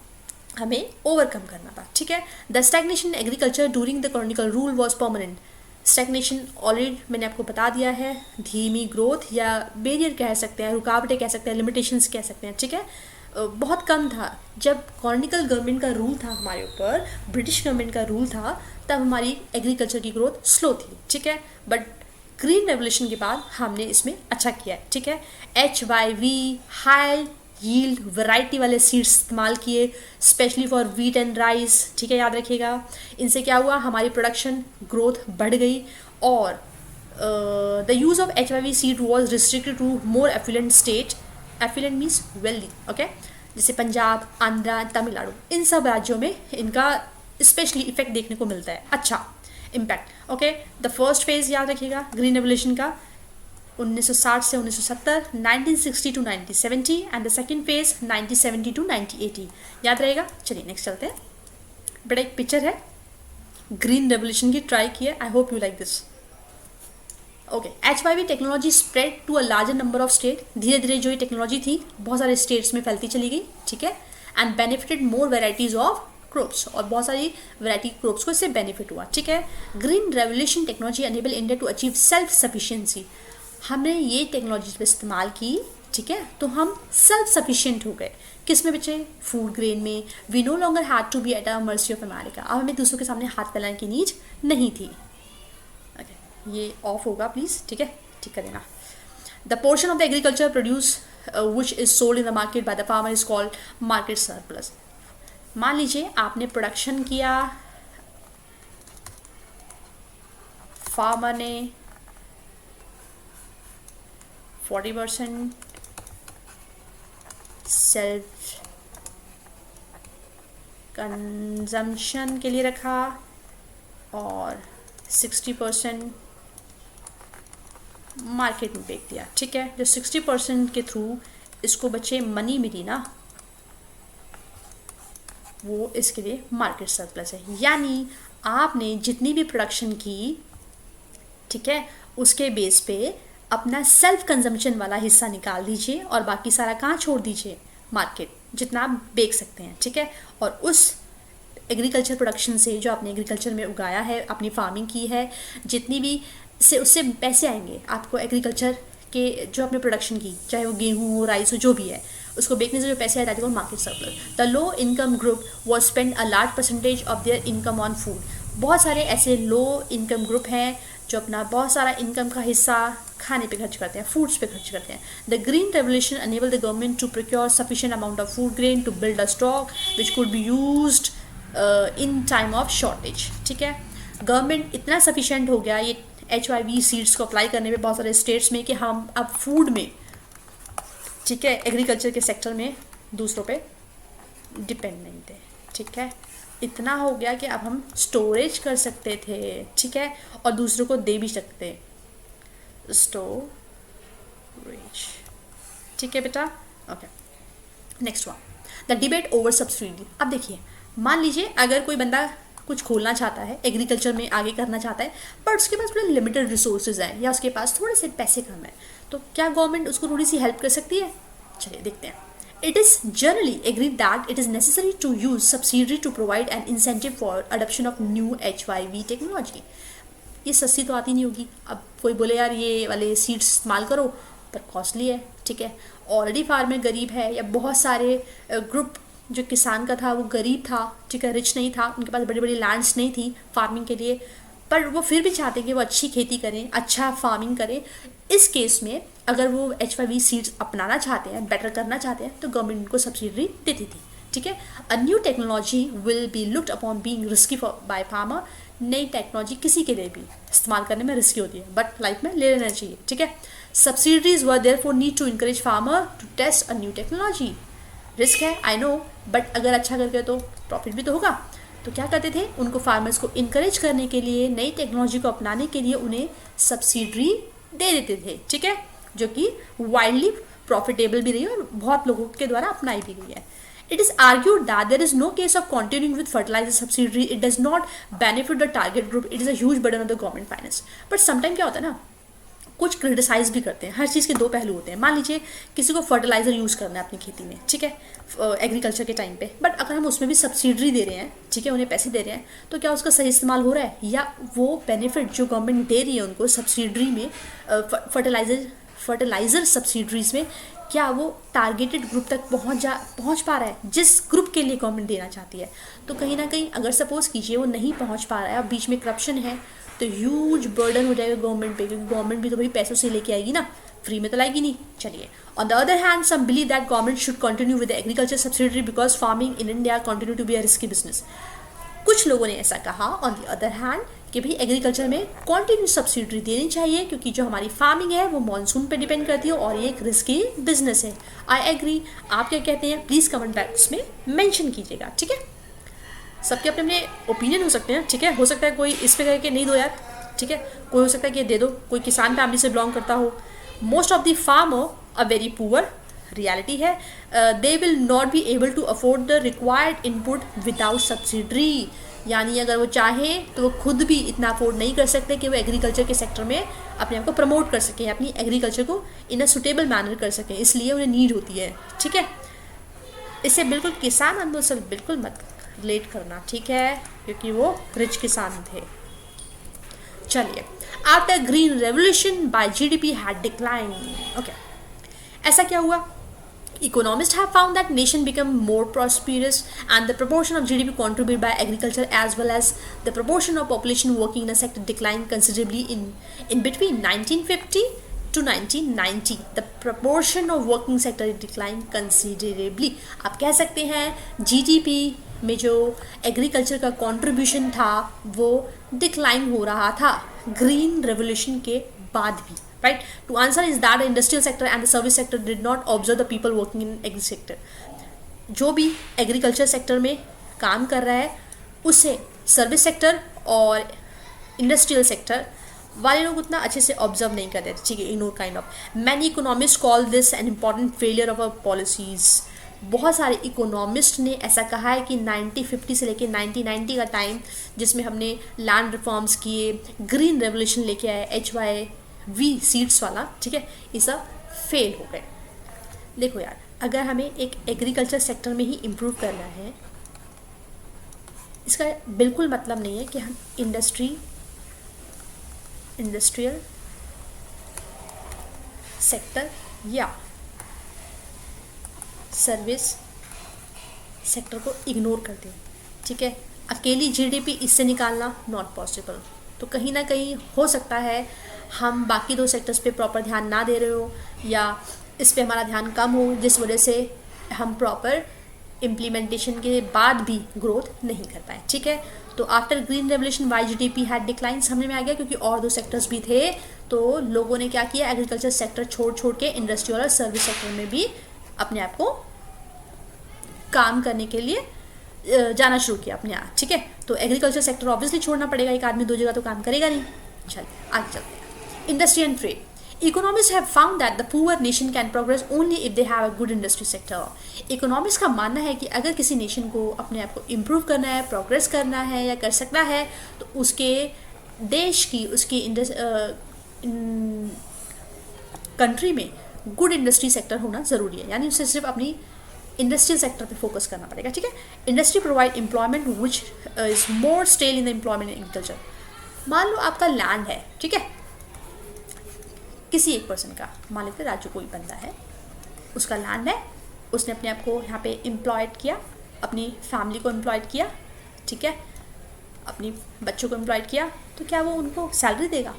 हमें ओवरकम करना था, ठीक है। The stagnation agriculture during the colonial rule was permanent. Stagnation already मैंने आपको बता दिया है, धीमी ग्रोथ या बैरियर कह सकते हैं, रुकावटें कह सकते हैं, लिमिटेशंस कह सकते हैं, ठीक है, बहुत कम था। जब कॉलोनियल गवर्नमेंट का रूल था हमारे ऊपर, ब्रिटिश गवर्नमेंट का रूल था, तब हमारी एग्रीकल्चर की ग्रोथ स्लो थी, ठीक है। बट ग्रीन रेवोल्यूशन के बाद हमने इसमें अच्छा किया है, ठीक है। HYV हाई यील्ड वैरायटी वाले सीड्स इस्तेमाल किए, specially for wheat and rice, ठीक है, याद रखिएगा। इनसे क्या हुआ, हमारी प्रोडक्शन ग्रोथ बढ़ गई, और the use of HYV seed was restricted to more affluent state. Affluent means wealthy, okay, जैसे पंजाब, आंध्रा, तमिलनाडु, इन सब राज्यों में इनका स्पेशली इफेक्ट देखने को मिलता है, अच्छा impact, okay. The first phase याद रखिएगा ग्रीन रेवोल्यूशन का 1960 से 1970, 1960 to 1970, and the second phase 1970 to 1980, याद रहेगा। चलिए नेक्स्ट चलते हैं। बड़ा एक पिक्चर है ग्रीन रेवोल्यूशन की, ट्राई किए, I hope you like this. Okay, HYV technology spread to a larger number of state. धीरे धीरे जो ये टेक्नोलॉजी थी बहुत सारे स्टेट्स में फैलती चली गई, ठीक है, and benefited more varieties of crops, और बहुत सारी वैरायटी क्रॉप्स को इससे बेनिफिट हुआ, ठीक है। Green revolution technology enable India to achieve self sufficiency. हमने ये टेक्नोलॉजी पे इस्तेमाल की, ठीक है, तो हम सेल्फ सफिशिएंट हो गए। किस में बचे, फूड ग्रेन में। We no longer had to be at a mercy of America. अब हमें दूसरों के सामने हाथ फैलाने की नीड नहीं थी। ये ऑफ होगा प्लीज़, ठीक है, ठीक कर देना। The portion of the agriculture produce which is sold in the market by the farmer is called market surplus. मान लीजिए आपने प्रोडक्शन किया, फार्मर ने 40% सेल्फ कंजम्पशन के लिए रखा, और 60% मार्केट में बेच दिया, ठीक है। जो 60% के थ्रू इसको बचे मनी मिली ना, वो इसके लिए मार्केट सरप्लस है। यानी आपने जितनी भी प्रोडक्शन की, ठीक है, उसके बेस पे अपना सेल्फ कंजम्पशन वाला हिस्सा निकाल दीजिए और बाकी सारा कहाँ छोड़ दीजिए, मार्केट, जितना आप बेच सकते हैं, ठीक है। और उस एग्रीकल्चर प्रोडक्शन से जो आपने एग्रीकल्चर में उगाया है, अपनी फार्मिंग की है, जितनी भी से उससे पैसे आएंगे आपको एग्रीकल्चर के, जो आपने प्रोडक्शन की, चाहे वो गेहूँ हो, राइस हो, जो भी है, उसको बेचने से जो पैसे आए, that is market surplus. The low income group was spend a large percentage of their income on food. बहुत सारे ऐसे लो इनकम ग्रुप हैं जो अपना बहुत सारा इनकम का हिस्सा खाने पे खर्च करते हैं, फूड्स पे खर्च करते हैं। The green revolution enable the government to procure sufficient amount of food grain to build a stock which could be used in time of shortage, ठीक है। गवर्नमेंट इतना सफिशिएंट हो गया ये HIV सीड्स को अप्लाई करने में बहुत सारे स्टेट्स में कि हम अब फूड में, ठीक है, एग्रीकल्चर के सेक्टर में दूसरों पे डिपेंड नहीं थे, ठीक है। इतना हो गया कि अब हम स्टोरेज कर सकते थे, ठीक है, और दूसरों को दे भी सकते, स्टोरेज, ठीक है बेटा। Okay, next one, the debate over subsidy. अब देखिए, मान लीजिए अगर कोई बंदा कुछ खोलना चाहता है, एग्रीकल्चर में आगे करना चाहता है, पर उसके पास थोड़े लिमिटेड रिसोर्सेज हैं या उसके पास थोड़े से पैसे कम हैं, तो क्या गवर्नमेंट उसको थोड़ी सी हेल्प कर सकती है? चलिए देखते हैं। It is generally agreed that it is necessary to use subsidy to provide an incentive for adoption of new HIV technology. ये सस्ती तो आती नहीं होगी। अब कोई बोले यार ये वाले सीड्स इस्तेमाल करो, पर कॉस्टली है, ठीक है। ऑलरेडी फार्मर गरीब है, या बहुत सारे ग्रुप, जो किसान का था वो गरीब था, ठीक है, रिच नहीं था, उनके पास बड़ी बड़ी लैंड्स नहीं थी फार्मिंग के लिए, पर वो फिर भी चाहते कि वो अच्छी खेती करें, अच्छा फार्मिंग करें। इस केस में अगर वो HIV सीड्स अपनाना चाहते हैं, बेटर करना चाहते हैं, तो गवर्नमेंट उनको सब्सिडी देती थी, ठीक है। अ new technology will be looked upon being risky by farmer. नई टेक्नोलॉजी किसी के लिए भी इस्तेमाल करने में रिस्की होती है, बट लाइफ में ले लेना चाहिए, ठीक है। Subsidies were therefore need to encourage farmer to test a new technology. Risk है, आई नो, बट अगर अच्छा करके तो प्रॉफिट भी तो होगा। तो क्या करते थे, उनको फार्मर्स को इनकरेज करने के लिए, नई टेक्नोलॉजी को अपनाने के लिए उन्हें सब्सिडी दे देते थे, ठीक है, जो कि वाइडली प्रॉफिटेबल भी रही है और बहुत लोगों के द्वारा अपनाई भी गई है। It is argued that there is no case of continuing with fertilizer subsidy. It does not benefit the target group. It is a huge burden on the government finance. But sometimes क्या होता है ना, कुछ criticise भी करते हैं। हर चीज़ के दो पहलू होते हैं। मान लीजिए किसी को फर्टिलाइजर यूज़ करना है अपनी खेती में, ठीक है, एग्रीकल्चर के टाइम पे, बट अगर हम उसमें भी सब्सिडी दे रहे हैं, ठीक है, उन्हें पैसे दे रहे हैं, तो क्या उसका सही इस्तेमाल हो रहा है, या वो बेनिफिट जो गवर्नमेंट दे रही है उनको सब्सिडी में, फर्टिलाइज़र सब्सिडीज में, क्या वो टारगेटेड ग्रुप तक पहुंच पा रहा है जिस ग्रुप के लिए गवर्नमेंट देना चाहती है? तो कहीं ना कहीं अगर सपोज कीजिए वो नहीं पहुंच पा रहा है, बीच में करप्शन है, तो ह्यूज बर्डन हो जाएगा गवर्नमेंट पे, क्योंकि गवर्नमेंट भी तो भाई पैसों से लेके आएगी ना, फ्री में तो लाएगी नहीं। चलिए, on the other hand some believe that government should continue with agriculture subsidy because farming in India continue to be a risky business. कुछ लोगों ने ऐसा कहा ऑन द अदर हैंड कि भाई एग्रीकल्चर में कंटिन्यू सब्सिडी देनी चाहिए, क्योंकि जो हमारी फार्मिंग है वो मानसून पे डिपेंड करती है और ये एक रिस्की बिजनेस है। I agree. आप क्या कहते हैं प्लीज़ कमेंट बॉक्स में मेंशन कीजिएगा, ठीक है। सबके अपने अपने ओपिनियन हो सकते हैं, ठीक है। हो सकता है कोई इस पे कहे कि नहीं दो यार, ठीक है, कोई हो सकता है कि दे दो, कोई किसान फैमिली से बिलोंग करता हो। Most of the farmer are very poor, reality है। They will not be able to afford the required input without subsidy. यानी अगर वो चाहे तो वो खुद भी इतना अफोर्ड नहीं कर सकते कि वो एग्रीकल्चर के सेक्टर में अपने आप को प्रमोट कर सकें, अपनी एग्रीकल्चर को इन अ सुटेबल मैनर कर सकें, इसलिए उन्हें नीड होती है, ठीक है। इससे बिल्कुल किसान आंदोलन से बिल्कुल मत रिलेट करना, ठीक है, क्योंकि वो रिच किसान थे। चलिए, after green revolution by GDP had decline. Okay, ऐसा क्या हुआ? Economists have found that nation become more prosperous and the proportion of GDP contributed by agriculture as well as the proportion of population working in a sector declined considerably in between 1950 to 1990. The proportion of working sector declined considerably. आप कह सकते हैं GDP में जो agriculture का contribution था वो decline हो रहा था ग्रीन रेवोल्यूशन के बाद भी। Right? To answer is that the industrial sector and the service sector did not observe the people working in agri sector. जो भी एग्रीकल्चर सेक्टर में काम कर रहा है उसे सर्विस सेक्टर और इंडस्ट्रियल सेक्टर वाले लोग उतना अच्छे से ऑब्जर्व नहीं करते, ठीक है, ignore kind of. Many economist call this an important failure of our policies. बहुत सारे इकोनॉमिस्ट ने ऐसा कहा है कि 1950 से लेके 1990 का टाइम जिसमें हमने लैंड रिफॉर्म्स किए, ग्रीन रेवोल्यूशन लेके आए, HYV सीड्स वाला, ठीक है, ये सब फेल हो गए। देखो यार, अगर हमें एक एग्रीकल्चर सेक्टर में ही इम्प्रूव करना है, इसका बिल्कुल मतलब नहीं है कि हम इंडस्ट्रियल सेक्टर या सर्विस सेक्टर को इग्नोर कर दें, ठीक है। अकेली GDP इससे निकालना नॉट पॉसिबल। तो कहीं ना कहीं हो सकता है हम बाकी दो सेक्टर्स पे प्रॉपर ध्यान ना दे रहे हो, या इस पे हमारा ध्यान कम हो, जिस वजह से हम प्रॉपर इम्प्लीमेंटेशन के बाद भी ग्रोथ नहीं कर पाए, ठीक है। तो after green revolution why GDP had decline समझ में आ गया, क्योंकि और दो सेक्टर्स भी थे, तो लोगों ने क्या किया, एग्रीकल्चर सेक्टर छोड़ के इंडस्ट्रियल और सर्विस सेक्टर में भी अपने आप को काम करने के लिए जाना शुरू किया अपने आप, ठीक है। तो एग्रीकल्चर सेक्टर ऑब्वियसली छोड़ना पड़ेगा, एक आदमी दो जगह तो काम करेगा नहीं। चलिए आगे चलते हैं। Industry and trade. Economists have found that the poor nation can progress only if they have a good industry sector. Economists का मानना है कि अगर किसी नेशन को अपने आप को इम्प्रूव करना है, प्रोग्रेस करना है या कर सकना है, तो उसके देश की, उसकी कंट्री में गुड इंडस्ट्री सेक्टर होना ज़रूरी है। यानी उसे सिर्फ अपनी इंडस्ट्रियल सेक्टर पे फोकस करना पड़ेगा, ठीक है। Industry provide employment which is more stale in the employment in agriculture. मान लो आपका लैंड है, ठीक है, किसी एक पर्सन का, मान लेते राजू कोई बंदा है, उसका लैंड है, उसने अपने आप को यहाँ पे एम्प्लॉयड किया, अपनी फैमिली को एम्प्लॉयड किया, ठीक है, अपनी बच्चों को एम्प्लॉयड किया, तो क्या वो उनको सैलरी देगा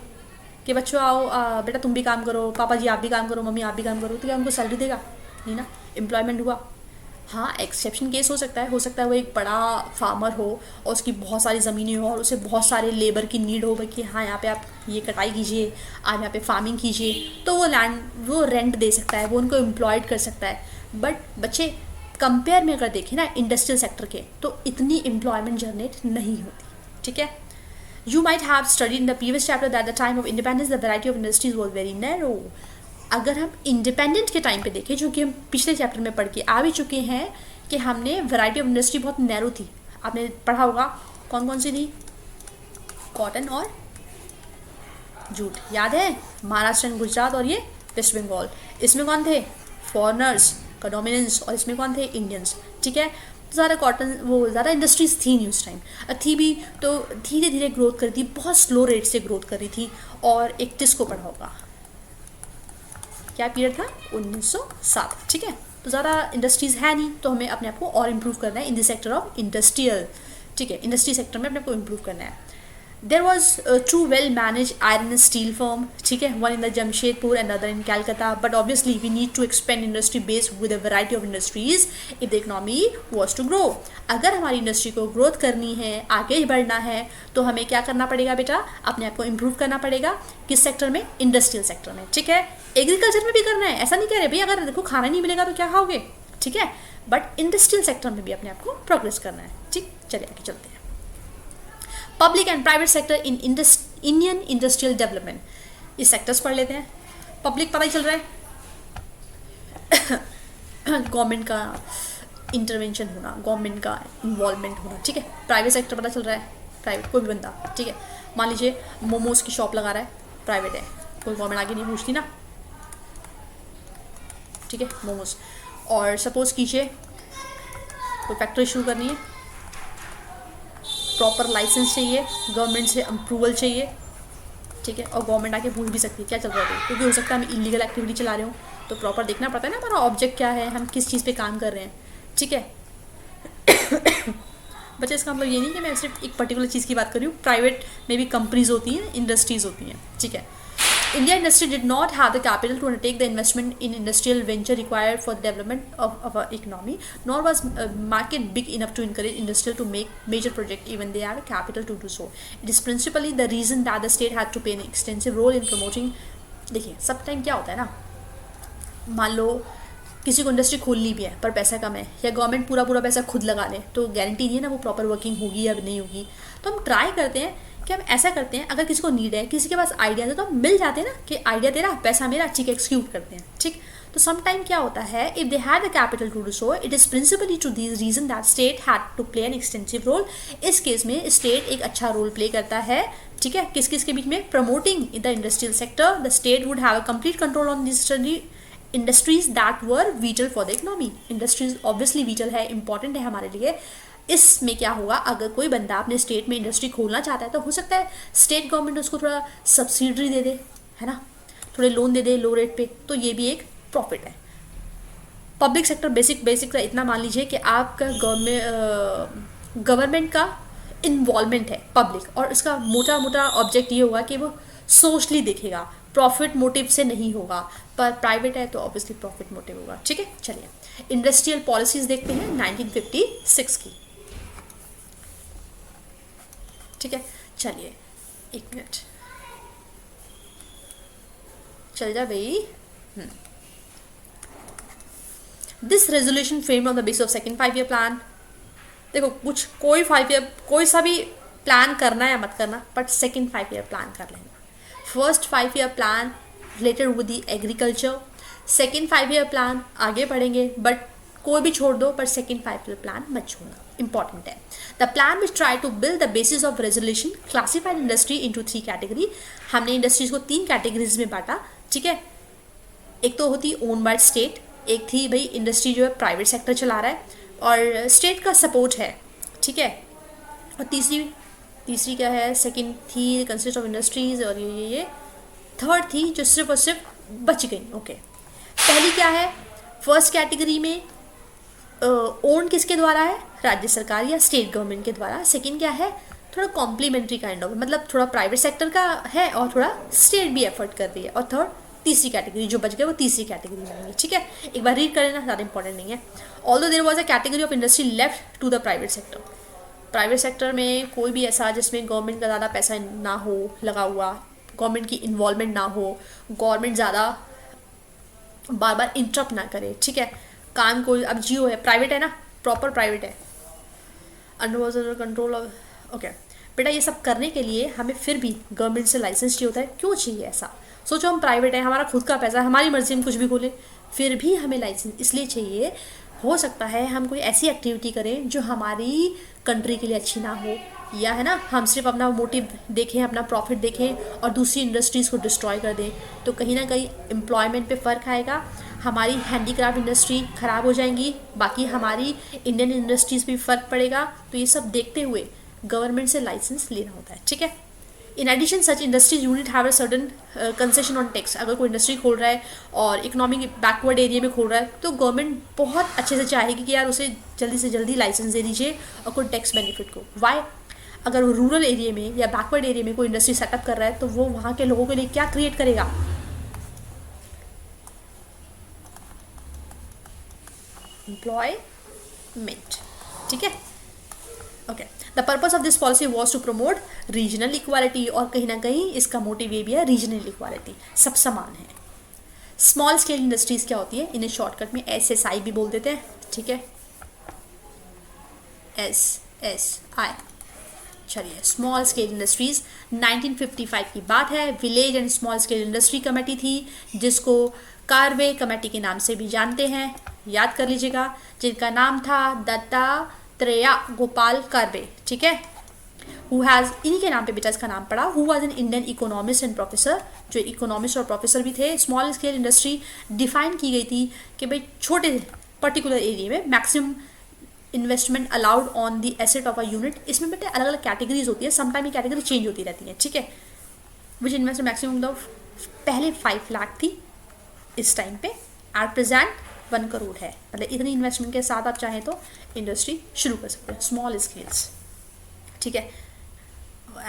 कि बच्चों आओ बेटा तुम भी काम करो, पापा जी आप भी काम करो, मम्मी आप भी काम करो, तो क्या उनको सैलरी देगा? नहीं ना, एम्प्लॉयमेंट हुआ। हाँ, एक्सेप्शन केस हो सकता है वो एक बड़ा फार्मर हो और उसकी बहुत सारी ज़मीनें हो और उसे बहुत सारे लेबर की नीड हो, भाई कि हाँ यहाँ पे आप ये कटाई कीजिए, आप यहाँ पे फार्मिंग कीजिए, तो वो रेंट दे सकता है, वो उनको एम्प्लॉयड कर सकता है। बट बच्चे कंपेयर में अगर देखें ना इंडस्ट्रियल सेक्टर के, तो इतनी एम्प्लॉयमेंट जनरेट नहीं होती, ठीक है। You might have studied in the previous chapter that the time of independence the variety of industries was very narrow. अगर हम इंडिपेंडेंट के टाइम पे देखें, जो कि हम पिछले चैप्टर में पढ़ के आ भी चुके हैं, कि हमने वैरायटी ऑफ इंडस्ट्री बहुत नैरो थी। आपने पढ़ा होगा कौन कौन सी थी? कॉटन और जूट, याद है? महाराष्ट्र एंड गुजरात और ये वेस्ट बंगाल। इसमें कौन थे? फॉरेनर्स का डोमिनेंस, और इसमें कौन थे? इंडियंस, ठीक है। तो ज़्यादा कॉटन वो ज़्यादा इंडस्ट्रीज थी नहीं उस टाइम, थी भी तो धीरे धीरे ग्रोथ कर रही थी, बहुत स्लो रेट से ग्रोथ कर रही थी। और 31 को पढ़ा होगा, क्या पीरियड था? 1907, ठीक है। तो ज़्यादा इंडस्ट्रीज़ है नहीं, तो हमें अपने आप को और इम्प्रूव करना है in the sector of industrial, ठीक है, इंडस्ट्री सेक्टर में अपने आप को इम्प्रूव करना है। There was two well manage iron and steel firm, ठीक है, one in the Jamshedpur and other in Calcutta, but obviously we need to expand industry based with a variety of industries if the economy was to grow. अगर हमारी industry को growth करनी है, आगे बढ़ना है, तो हमें क्या करना पड़ेगा बेटा? अपने आप को इम्प्रूव करना पड़ेगा। किस सेक्टर में? इंडस्ट्रियल सेक्टर में, ठीक है। एग्रीकल्चर में भी करना है, ऐसा नहीं कह रहे भाई अगर देखो खाना नहीं मिलेगा तो क्या खाओगे, ठीक है, बट इंडस्ट्रियल सेक्टर में भी अपने आप को प्रोग्रेस करना है, ठीक। चलिए आगे चलते हैं। Public and private sector in Indian industrial development, इस सेक्टर्स पढ़ लेते हैं। पब्लिक पता ही चल रहा है गवर्नमेंट का इंटरवेंशन होना, गवर्नमेंट का इन्वॉल्वमेंट होना, ठीक है। प्राइवेट सेक्टर पता चल रहा है, प्राइवेट कोई भी बंदा, ठीक है, मान लीजिए मोमोज की शॉप लगा रहा है, प्राइवेट है, कोई गवर्नमेंट आगे नहीं पूछती ना, ठीक है, मोमोज। और सपोज कीजिए कोई फैक्ट्री शुरू करनी है, प्रॉपर लाइसेंस चाहिए, गवर्नमेंट से अप्रूवल चाहिए, ठीक है, और गवर्नमेंट आके पूछ भी सकती है क्या चल रहा है, क्योंकि हो सकता है हम इलीगल एक्टिविटी चला रहे हो, तो प्रॉपर देखना पड़ता है ना हमारा ऑब्जेक्ट क्या है, हम किस चीज़ पे काम कर रहे हैं, ठीक है। बच्चे इसका मतलब ये नहीं कि मैं सिर्फ एक पर्टिकुलर चीज़ की बात कर रही हूँ, प्राइवेट में भी कंपनीज होती हैं, इंडस्ट्रीज होती हैं, ठीक है। India industry did not have the capital to undertake the investment in industrial venture required for the development of our economy, nor was market big enough to encourage industrial to make major project even they have a capital to do so. It is principally the reason that the state had to play an extensive role in promoting. देखिए सब time क्या होता है ना, मान लो किसी को industry खोलनी भी है पर पैसा कम है, या गवर्नमेंट पूरा पैसा खुद लगा ले, तो गारंटी नहीं है ना वो प्रॉपर वर्किंग होगी या नहीं होगी। तो हम ट्राई करते हैं कि हम ऐसा करते हैं, अगर किसी को नीड है, किसी के पास आइडिया है, तो हम मिल जाते हैं ना कि आइडिया तेरा पैसा मेरा, ठीक है, एक्सक्यूट करते हैं, ठीक। तो सम टाइम क्या होता है, if they had the capital to do so, it is principally to this reason that state had to play an extensive role. इस केस में स्टेट एक अच्छा रोल प्ले करता है, ठीक है, किस किस के बीच में, promoting in the industrial sector. The state would have a complete control on this industries that were whittle for the economy. Industries obviously whittle है, इंपॉर्टेंट है हमारे लिए। इसमें क्या होगा, अगर कोई बंदा अपने स्टेट में इंडस्ट्री खोलना चाहता है तो हो सकता है स्टेट गवर्नमेंट उसको थोड़ा सब्सिडी दे दे, है ना, थोड़े लोन दे दे लो रेट पे, तो ये भी एक प्रॉफिट है। पब्लिक सेक्टर बेसिक का इतना मान लीजिए कि आपका गवर्नमेंट का इन्वॉल्वमेंट है पब्लिक, और इसका मोटा मोटा ऑब्जेक्ट ये होगा कि वो सोशली देखेगा, प्रॉफिट मोटिव से नहीं होगा। पर प्राइवेट है तो ऑब्वियसली प्रॉफिट मोटिव होगा, ठीक है। चलिए इंडस्ट्रियल पॉलिसीज देखते हैं 1956 की, ठीक है। चलिए एक मिनट चल जा भाई। This resolution framed on the basis of second 5 year plan. देखो कुछ कोई 5 ईयर कोई सा भी प्लान करना है या मत करना, बट सेकंड 5 ईयर प्लान कर लेना। First 5 year plan related with the agriculture, second 5 year plan आगे बढ़ेंगे, बट कोई भी छोड़ दो, पर सेकंड 5 ईयर प्लान मत छोड़ना, इंपॉर्टेंट है। The plan which try to build the basis of resolution classified industry into 3 category. हमने इंडस्ट्रीज को 3 कैटेगरीज में बांटा, ठीक है। एक तो होती ओन बाय स्टेट, एक थी भाई इंडस्ट्री जो है प्राइवेट सेक्टर चला रहा है और स्टेट का सपोर्ट है, ठीक है। और तीसरी क्या है, सेकंड थी कंसिस्ट ऑफ इंडस्ट्रीज, और ये थर्ड थी जो सिर्फ और सिर्फ बच गई, ओके। पहली क्या है, फर्स्ट कैटेगरी में ओन किसके द्वारा है, राज्य सरकार या स्टेट गवर्नमेंट के द्वारा। सेकंड क्या है, थोड़ा कॉम्प्लीमेंट्री काइंड ऑफ, मतलब थोड़ा प्राइवेट सेक्टर का है और थोड़ा स्टेट भी एफर्ट कर रही है। और थर्ड तीसरी कैटेगरी जो बच गए वो तीसरी कैटेगरी में आएंगे, ठीक है। एक बार रीड कर लेना, ज़्यादा इंपॉर्टेंट नहीं है। Although there was a category of industry left to the private sector. Private sector में कोई भी ऐसा जिसमें गवर्नमेंट का ज़्यादा पैसा ना हो लगा हुआ, गवर्नमेंट की इन्वॉल्वमेंट ना हो, गवर्नमेंट ज़्यादा बार बार इंटरप्ट ना करे, ठीक है। काम कोई, अब जियो है प्राइवेट है ना, प्रॉपर प्राइवेट है, अंडर कंट्रोल ऑफ, ओके बेटा। ये सब करने के लिए हमें फिर भी गवर्नमेंट से लाइसेंस चाहिए होता है। क्यों चाहिए ऐसा, सोचो हम प्राइवेट है, हमारा खुद का पैसा है, हमारी मर्जी में कुछ भी खोले, फिर भी हमें लाइसेंस इसलिए चाहिए। हो सकता है हम कोई ऐसी एक्टिविटी करें जो हमारी कंट्री के लिए अच्छी ना हो, या है ना हम सिर्फ अपना मोटिव देखें, अपना प्रॉफिट देखें और दूसरी इंडस्ट्रीज़ को डिस्ट्रॉय कर दें, तो कहीं ना कहीं एम्प्लॉयमेंट पे फ़र्क आएगा, हमारी हैंडीक्राफ्ट इंडस्ट्री ख़राब हो जाएंगी, बाकी हमारी इंडियन इंडस्ट्रीज़ भी फ़र्क पड़ेगा। तो ये सब देखते हुए गवर्नमेंट से लाइसेंस लेना होता है, ठीक है। In addition such industries unit have a certain concession on tax. अगर कोई इंडस्ट्री खोल रहा है और इकोनॉमिक बैकवर्ड एरिया में खोल रहा है तो गवर्नमेंट बहुत अच्छे से चाहेगी कि यार उसे जल्दी से जल्दी लाइसेंस दे दीजिए और कोई टैक्स बेनिफिट को। वाई, अगर वो रूरल एरिया में या बैकवर्ड एरिया में कोई इंडस्ट्री सेटअप कर रहा है तो वो वहाँ के लोगों के लिए क्या क्रिएट करेगा, एम्प्लॉयमेंट, ठीक है, okay. The purpose of this policy was to promote regional equality, और कहीं ना कहीं इसका मोटिव ये भी है रीजनल इक्वालिटी, सब समान है। स्मॉल स्केल इंडस्ट्रीज क्या होती है, इन्हें शॉर्टकट में SSI भी बोल देते हैं, ठीक है, SSI। चलिए स्मॉल स्केल इंडस्ट्रीज 1955 की बात है। Village and small scale industry committee थी, जिसको कार्वे कमेटी के नाम से भी जानते हैं, याद कर लीजिएगा, जिनका नाम था दत्तात्रेय गोपाल कार्वे, ठीक है। हु हैज़, इन्हीं के नाम पे बेटा इसका नाम पड़ा। Who was an Indian economist and professor, जो इकोनॉमिस्ट और प्रोफेसर भी थे। स्मॉल स्केल इंडस्ट्री डिफाइन की गई थी कि भाई छोटे पर्टिकुलर एरिया में maximum investment allowed on the asset of a unit. इसमें बेटे अलग अलग कैटेगरीज होती है, समटाइम ये कैटेगरी चेंज होती रहती है, ठीक है। विच इन्वेस्ट मैक्सिमम द पहले 5 लाख थी, इस टाइम पे एट प्रेजेंट 1 करोड़ है, मतलब इतनी इन्वेस्टमेंट के साथ आप चाहें तो इंडस्ट्री शुरू कर सकते हैं, स्मॉल स्केल्स, ठीक है।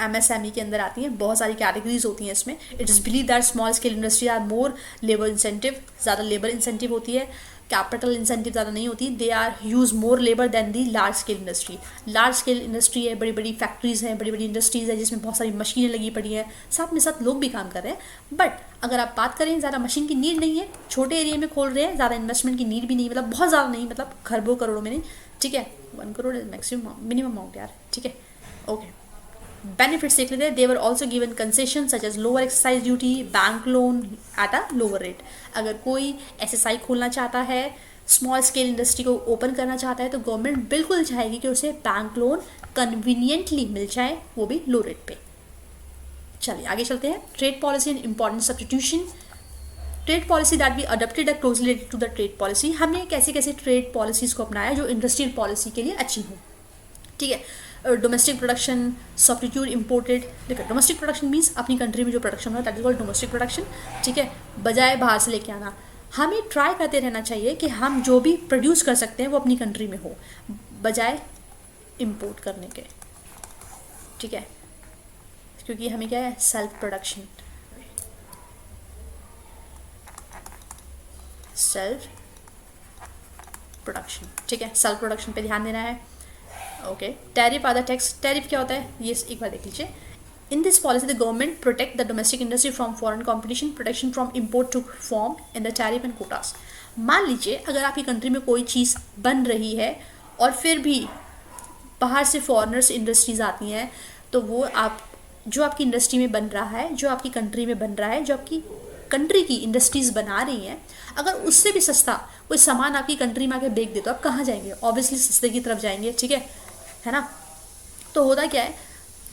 MSME के अंदर आती हैं, बहुत सारी कैटेगरीज होती हैं इसमें। It is believe that small scale industry are more labour incentive, ज़्यादा लेबर इंसेंटिव होती है, कैपिटल इंसेंटिव ज़्यादा नहीं होती। They are use more labour than the large scale industry. Large scale industry है, बड़ी बड़ी फैक्ट्रीज़ हैं, बड़ी बड़ी इंडस्ट्रीज़ है जिसमें बहुत सारी मशीनें लगी पड़ी हैं, साथ में साथ लोग भी काम कर रहे हैं। बट अगर आप बात करें, ज़्यादा मशीन की नीड नहीं है, छोटे एरिया में खोल रहे हैं, ज़्यादा इन्वेस्टमेंट की नीड भी नहीं, मतलब बहुत ज़्यादा नहीं, मतलब खरबों करोड़ों में नहीं, ठीक है। 1 करोड़ मैक्सिमम मिनिमम अमाउंट यार, ठीक है, ओके। बेनिफिट्स देख लेते हैं. They were also given concession such as lower excise duty, bank loan at a lower rate. अगर कोई SSI खोलना चाहता है, स्मॉल स्केल इंडस्ट्री को ओपन करना चाहता है, तो गवर्नमेंट बिल्कुल चाहेगी कि उसे बैंक लोन कन्वीनियंटली मिल जाए, वो भी लो रेट पे. चलिए आगे चलते हैं. Trade policy and important substitution. Trade policy that we adopted are closely related to the trade policy. हमने कैसे कैसे ट्रेड पॉलिसीज को अपनाया जो इंडस्ट्रियल पॉलिसी के लिए अच्छी हो. ठीक है. Domestic production, substitute imported. देखो डोमेस्टिक प्रोडक्शन मीन्स अपनी कंट्री में जो प्रोडक्शन हो that is called domestic production. ठीक है. बजाय बाहर से लेके आना. हमें ट्राई करते रहना चाहिए कि हम जो भी प्रोड्यूस कर सकते हैं वो अपनी कंट्री में हो, बजाय इम्पोर्ट करने के. ठीक है. क्योंकि हमें क्या है, सेल्फ प्रोडक्शन, सेल्फ प्रोडक्शन. ठीक है. सेल्फ प्रोडक्शन पे ध्यान देना है. Okay. Tariff are the tax. Tariff क्या होता है ये एक बार देख लीजिए. In this policy the government protect the domestic industry from foreign competition. Protection from import to form in the tariff and quotas. मान लीजिए अगर आपकी कंट्री में कोई चीज़ बन रही है और फिर भी बाहर से फॉरेनर्स इंडस्ट्रीज आती हैं, तो वो आप जो आपकी इंडस्ट्री में बन रहा है, जो आपकी कंट्री में बन रहा है, जो आपकी कंट्री की इंडस्ट्रीज बना रही हैं, अगर उससे भी सस्ता कोई सामान आपकी कंट्री में आके बेच दे तो आप कहाँ जाएंगे? ऑब्वियसली सस्ते की तरफ जाएंगे. ठीक है ना. तो होता क्या है,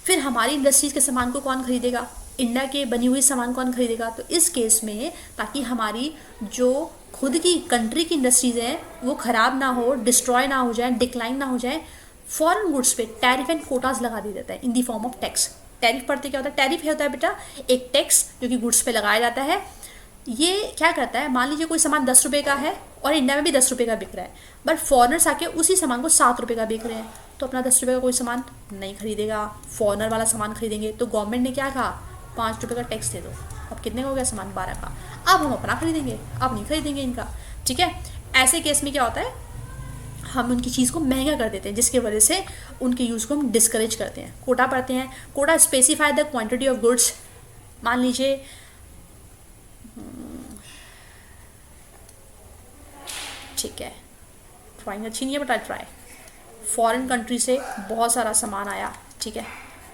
फिर हमारी इंडस्ट्रीज के सामान को कौन खरीदेगा? इंडिया के बनी हुई सामान कौन खरीदेगा? तो इस केस में ताकि हमारी जो खुद की कंट्री की इंडस्ट्रीज हैं वो ख़राब ना हो, डिस्ट्रॉय ना हो जाए, डिक्लाइन ना हो जाए, फॉरेन गुड्स पे टैरिफ एंड कोटास लगा दिया जाता है in the form of tax. Tariff पढ़ते क्या होता है? टैरिफ होता है बेटा एक टैक्स जो कि गुड्स पे लगाया जाता है. ये क्या करता है, मान लीजिए कोई सामान 10 रुपये का है और इंडिया में भी 10 रुपये का बिक रहा है, बट फॉरेनर्स आके उसी सामान को 7 रुपये का बिक रहे हैं, तो अपना 10 रुपये का कोई सामान नहीं खरीदेगा, फॉरेनर वाला सामान खरीदेंगे. तो गवर्नमेंट ने क्या कहा, 5 रुपये का टैक्स दे दो. अब कितने का हो गया सामान? 12 का. अब हम अपना खरीदेंगे, अब नहीं खरीदेंगे इनका. ठीक है. ऐसे केस में क्या होता है, हम उनकी चीज़ को महंगा कर देते हैं, जिसकी वजह से उनके यूज़ को हम डिस्करेज करते हैं. कोटा पढ़ते हैं. Quota specify the quantity of goods. मान लीजिए ठीक है, ड्राइंग अच्छी नहीं है बट ट्राई. फॉरेन कंट्री से बहुत सारा सामान आया, ठीक है,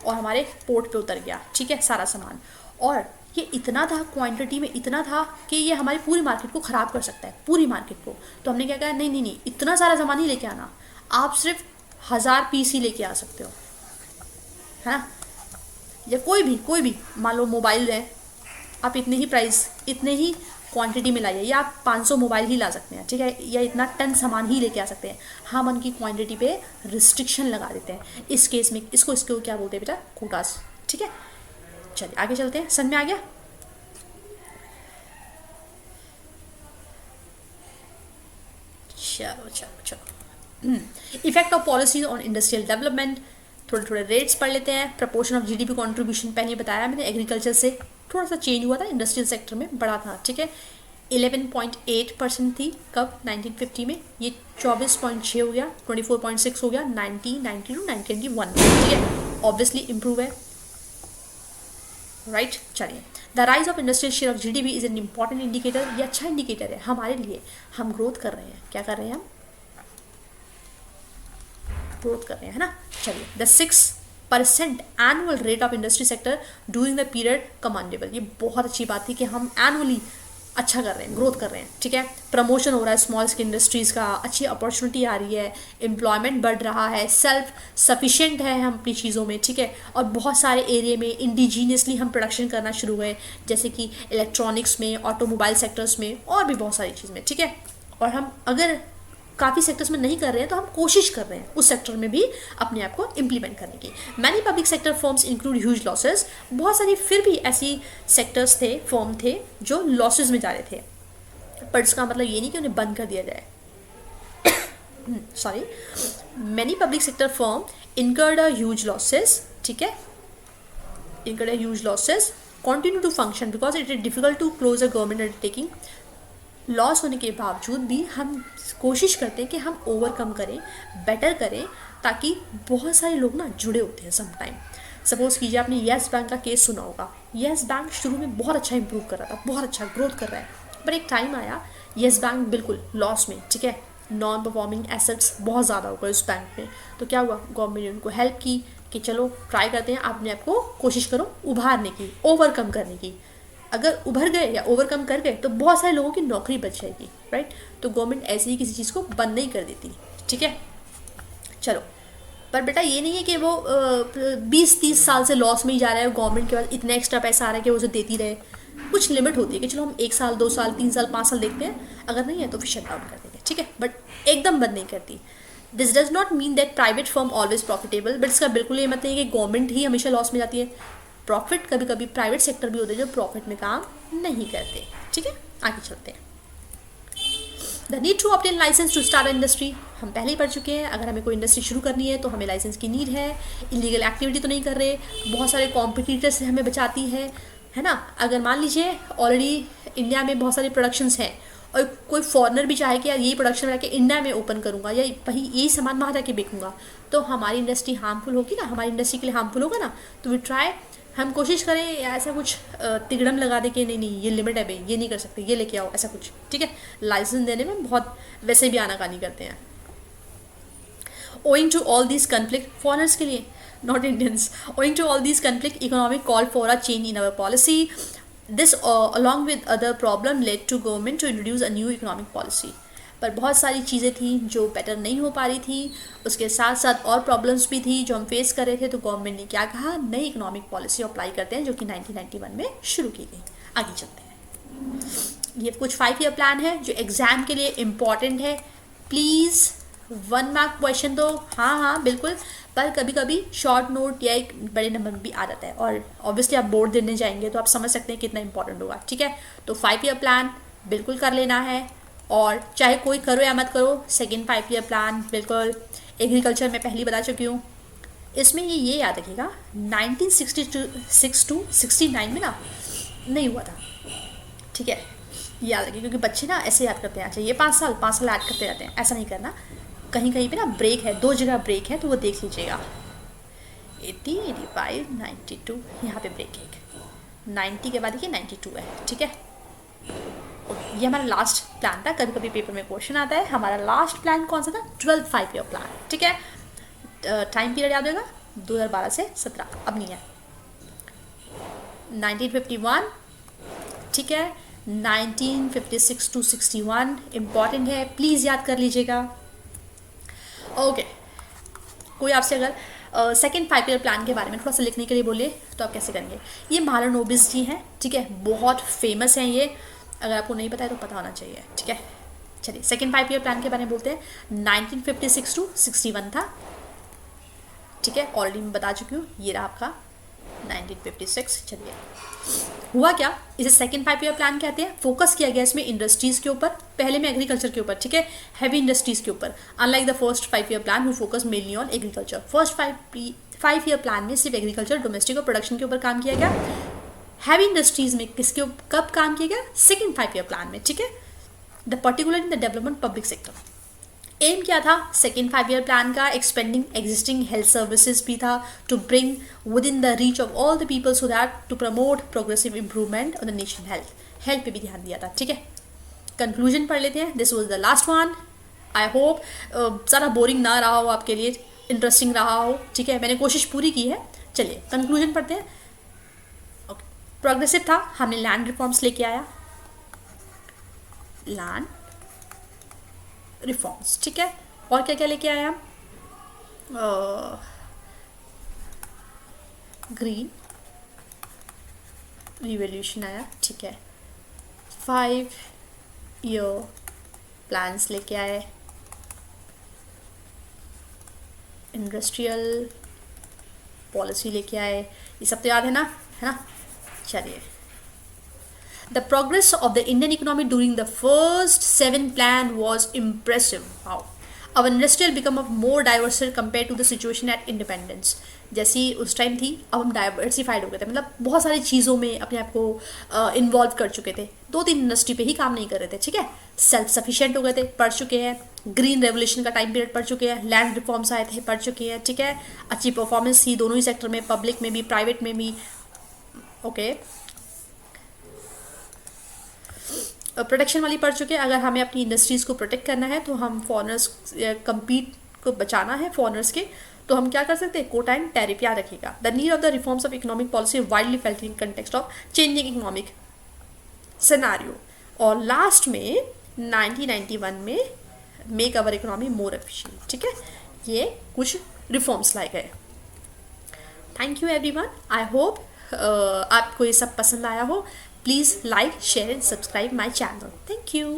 और हमारे पोर्ट पे उतर गया. ठीक है, सारा सामान, और ये इतना था, क्वांटिटी में इतना था कि ये हमारी पूरी मार्केट को ख़राब कर सकता है, पूरी मार्केट को. तो हमने क्या कहा, नहीं नहीं नहीं, इतना सारा सामान ही लेके आना, आप सिर्फ 1000 पीस ही लेके आ सकते हो, है ना. या कोई भी मान लो मोबाइल है, आप इतने ही प्राइस, इतने ही क्वांटिटी में लाइए, या आप 500 मोबाइल ही ला सकते हैं. ठीक है. या इतना टन सामान ही लेके आ सकते हैं. हम उनकी क्वांटिटी पे रिस्ट्रिक्शन लगा देते हैं. इस केस में इसको क्या बोलते हैं बेटा? कोटास. ठीक है. चलिए आगे चलते हैं. समझ में आ गया? चलो. Effect of policies on industrial development. थोड़े रेट्स पढ़ लेते हैं. प्रपोर्शन ऑफ GDP कॉन्ट्रीब्यूशन पहले बताया मैंने, एग्रीकल्चर से थोड़ा सा चेंज हुआ था, इंडस्ट्रियल सेक्टर में बढ़ा था. ठीक है. 11.8% थी कब? 1950 में. ये 24.6 हो गया, 24.6 हो गया 1990 to 1991. ठीक है. ऑब्वियसली इम्प्रूव है, राइट. चलिए. The rise of industrial share of GDP is an important indicator. ये अच्छा इंडिकेटर है हमारे लिए. हम ग्रोथ कर रहे हैं. क्या कर रहे हैं? हम ग्रोथ कर रहे हैं, है ना. चलिए. The 6% annual rate of industry sector during the period commendable. ये बहुत अच्छी बात थी कि हम एनुअली अच्छा कर रहे हैं, ग्रोथ कर रहे हैं. ठीक है. प्रमोशन हो रहा है स्मॉल स्केल इंडस्ट्रीज़ का, अच्छी अपॉर्चुनिटी आ रही है, एम्प्लॉयमेंट बढ़ रहा है, सेल्फ सफिशिएंट है हम अपनी चीज़ों में. ठीक है. और बहुत सारे एरिया में इंडिजीनियसली हम प्रोडक्शन करना शुरू हुए, जैसे कि इलेक्ट्रॉनिक्स में, ऑटोमोबाइल सेक्टर्स में, और भी बहुत सारी चीज़ में. ठीक है. और हम अगर काफ़ी सेक्टर्स में नहीं कर रहे हैं तो हम कोशिश कर रहे हैं उस सेक्टर में भी अपने आप को इम्प्लीमेंट करने की. Many public sector firms include huge losses. बहुत सारी फिर भी ऐसी सेक्टर्स थे, फर्म थे जो लॉसेस में जा रहे थे, पर इसका मतलब ये नहीं कि उन्हें बंद कर दिया जाए. Sorry. Many public sector firm incurred a huge losses. ठीक है. incurred a huge losses continue to function because it is difficult to close a government undertaking. Loss होने के बावजूद भी हम कोशिश करते हैं कि हम ओवरकम करें, बेटर करें, ताकि बहुत सारे लोग ना जुड़े होते हैं समटाइम. सपोज़ कीजिए आपने येस बैंक का केस सुना होगा. येस बैंक शुरू में बहुत अच्छा इंप्रूव कर रहा था, बहुत अच्छा ग्रोथ कर रहा है, पर एक टाइम आया येस बैंक बिल्कुल लॉस में. ठीक है. नॉन परफॉर्मिंग एसेट्स बहुत ज़्यादा हो गए उस बैंक में. तो क्या हुआ, गवर्नमेंट ने उनको हेल्प की, कि चलो ट्राई करते हैं, अपने आप को कोशिश करो उभारने की, ओवरकम करने की। अगर उभर गए या ओवरकम कर गए तो बहुत सारे लोगों की नौकरी बच जाएगी, राइट। तो गवर्नमेंट ऐसे ही किसी चीज़ को बंद नहीं कर देती, ठीक है। चलो, पर बेटा ये नहीं है कि वो 20-30 साल से लॉस में ही जा रहा है, गवर्नमेंट के पास इतना एक्स्ट्रा पैसा आ रहा है कि वो उसे देती रहे। कुछ लिमिट होती है कि चलो हम 1 साल 2 साल 3 साल 5 साल देखते हैं, अगर नहीं है तो फिर शट डाउन कर देंगे, ठीक है। बट एकदम बंद नहीं करती। This does not mean that private firm always profitable, but इसका बिल्कुल ये मत नहीं है कि गवर्नमेंट ही हमेशा लॉस में जाती है। प्रॉफिट कभी कभी प्राइवेट सेक्टर भी होते हैं जो प्रॉफिट में काम नहीं करते, ठीक है। आगे चलते हैं। The need to obtain licence to start industry, हम पहले ही पढ़ चुके हैं। अगर हमें कोई इंडस्ट्री शुरू करनी है तो हमें लाइसेंस की नीड है। इलीगल एक्टिविटी तो नहीं कर रहे, बहुत सारे कॉम्पिटिटर से हमें बचाती है ना। अगर मान लीजिए ऑलरेडी इंडिया में बहुत सारी प्रोडक्शंस हैं और कोई फॉरेनर भी चाहे कि यार यही प्रोडक्शन में जाके इंडिया में ओपन करूँगा या वही यही सामान वहाँ जाके बेचूंगा, तो हमारी इंडस्ट्री हार्मफुल होगी ना, हमारी इंडस्ट्री के लिए हार्मफुल होगा ना। तो वी ट्राई, हम कोशिश करें ऐसा कुछ तिगड़म लगा दे कि नहीं नहीं ये लिमिट है भाई, ये नहीं कर सकते, ये लेके आओ, ऐसा कुछ, ठीक है। लाइसेंस देने में बहुत वैसे भी आनाकानी करते हैं। Owing to all these conflict, foreigners के लिए, not Indians, owing to all these conflict, economic called for a change in our policy. This along with other problem led to government to introduce a new economic policy. पर बहुत सारी चीज़ें थी जो better नहीं हो पा रही थी, उसके साथ साथ और प्रॉब्लम्स भी थी जो हम फेस कर रहे थे। तो गवर्नमेंट ने क्या कहा, नई इकोनॉमिक पॉलिसी अप्लाई करते हैं जो कि 1991 में शुरू की गई। आगे चलते हैं। ये कुछ 5 ईयर प्लान है जो एग्जाम के लिए इम्पॉर्टेंट है। प्लीज़ 1 मार्क क्वेश्चन तो हाँ बिल्कुल, पर कभी कभी शॉर्ट नोट या एक बड़े नंबर में भी आ जाता है, और ऑब्वियसली आप बोर्ड देने जाएंगे तो आप समझ सकते हैं कितना इंपॉर्टेंट होगा, ठीक है। तो 5 ईयर प्लान बिल्कुल कर लेना है, और चाहे कोई करो या मत करो, सेकेंड 5 ईयर प्लान बिल्कुल। एग्रीकल्चर में पहली बता चुकी हूँ। इसमें ये याद रखिएगा 1966 to 69 में ना नहीं हुआ था, ठीक है, याद रखिए, क्योंकि बच्चे ना ऐसे याद करते हैं, अच्छा ये 5 साल याद करते रहते हैं, ऐसा नहीं करना। कहीं कहीं पे ना ब्रेक है, 2 जगह ब्रेक है, तो वो देख लीजिएगा। 80, 85, 92, यहाँ पे ब्रेक है। 90 के बाद ये 92 है, ठीक है। ये हमारा लास्ट प्लान था, कभी कभी पेपर में क्वेश्चन आता है। हमारा लास्ट प्लान कौन सा था, 12 5 ईयर प्लान, ठीक है। टाइम पीरियड याद होगा 2012 से 17, अब नहीं है। 1951, ठीक है। 1956 to 61 इम्पॉर्टेंट है, प्लीज़ याद कर लीजिएगा। ओके, कोई आपसे अगर सेकेंड 5 ईयर प्लान के बारे में थोड़ा सा लिखने के लिए बोले तो आप कैसे करेंगे। ये महालनोबिस जी हैं, ठीक है, बहुत फेमस हैं ये, अगर आपको नहीं पता है तो पता होना चाहिए, ठीक है। चलिए सेकेंड 5 ईयर प्लान के बारे में बोलते हैं। 1956 to 61 था, ठीक है, ऑलरेडी मैं बता चुकी हूँ। ये रहा आपका 1956। चलिए हुआ क्या, इसे सेकेंड 5 ईयर प्लान कहते हैं। फोकस किया गया इसमें इंडस्ट्रीज़ के ऊपर, पहले में एग्रीकल्चर के ऊपर, ठीक है, हैवी इंडस्ट्रीज़ के ऊपर, unlike the first 5 year plan who focus mainly on agriculture. First 5 year plan में सिर्फ एग्रीकल्चर, डोमेस्टिक और प्रोडक्शन के ऊपर काम किया गया। हैवी इंडस्ट्रीज़ में किसके कब काम किया गया, सेकेंड 5 ईयर प्लान में, ठीक है। The particular in the development public sector. Aim क्या था सेकेंड 5 ईयर प्लान का, एक्सपेंडिंग एग्जिस्टिंग हेल्थ सर्विसेज भी था, to bring within the reach of all the people so that to promote progressive improvement on the nation health पे भी ध्यान दिया था, ठीक है। कंक्लूजन पढ़ लेते हैं। This was the last one. I hope ज़्यादा बोरिंग ना रहा हो आपके लिए, इंटरेस्टिंग रहा हो, ठीक है, मैंने कोशिश पूरी की है। चलिए कंक्लूजन पढ़ते हैं। ओके, प्रोग्रेसिव था, हमने लैंड रिफॉर्म्स लेके आया, लैंड रिफॉर्म्स, ठीक है। और क्या क्या लेके आया, ग्रीन रिवोल्यूशन आया, ठीक है। 5 ईयर प्लान्स लेके आए, इंडस्ट्रियल पॉलिसी लेके आए, ये सब तो याद है ना। चलिए, the progress of the Indian economy during the first 7 plan was impressive. Wow. Our industrial become of more diverse compared to the situation at independence. जैसी उस टाइम थी, अब हम डाइवर्सिफाइड हो गए थे, मतलब बहुत सारी चीज़ों में अपने आप को इन्वॉल्व कर चुके थे। 2-3 इंडस्ट्री पे ही काम नहीं कर रहे थे, ठीक है। सेल्फ सफिशिएंट हो गए थे, पढ़ चुके हैं। ग्रीन रेवोल्यूशन का टाइम पीरियड पढ़ चुके हैं, लैंड रिफॉर्म्स आए थे, पढ़ चुके हैं, ठीक है। अच्छी परफॉर्मेंस थी दोनों ही सेक्टर में, पब्लिक में भी प्राइवेट में भी, ओके। प्रोटेक्शन वाली पढ़ चुके हैं, अगर हमें अपनी इंडस्ट्रीज़ को प्रोटेक्ट करना है तो हम फॉरेनर्स कम्पीट को बचाना है फॉरेनर्स के, तो हम क्या कर सकते हैं, कोटा एंड टैरिफ याद रखिएगा। The need of the reforms of economic policy widely felt in context of changing economic scenario. और लास्ट में 1991 में make our economy more efficient, ठीक है, ये कुछ रिफॉर्म्स लाए गए। Thank you everyone, I hope आपको ये सब पसंद आया हो। Please like share and subscribe my channel. Thank you.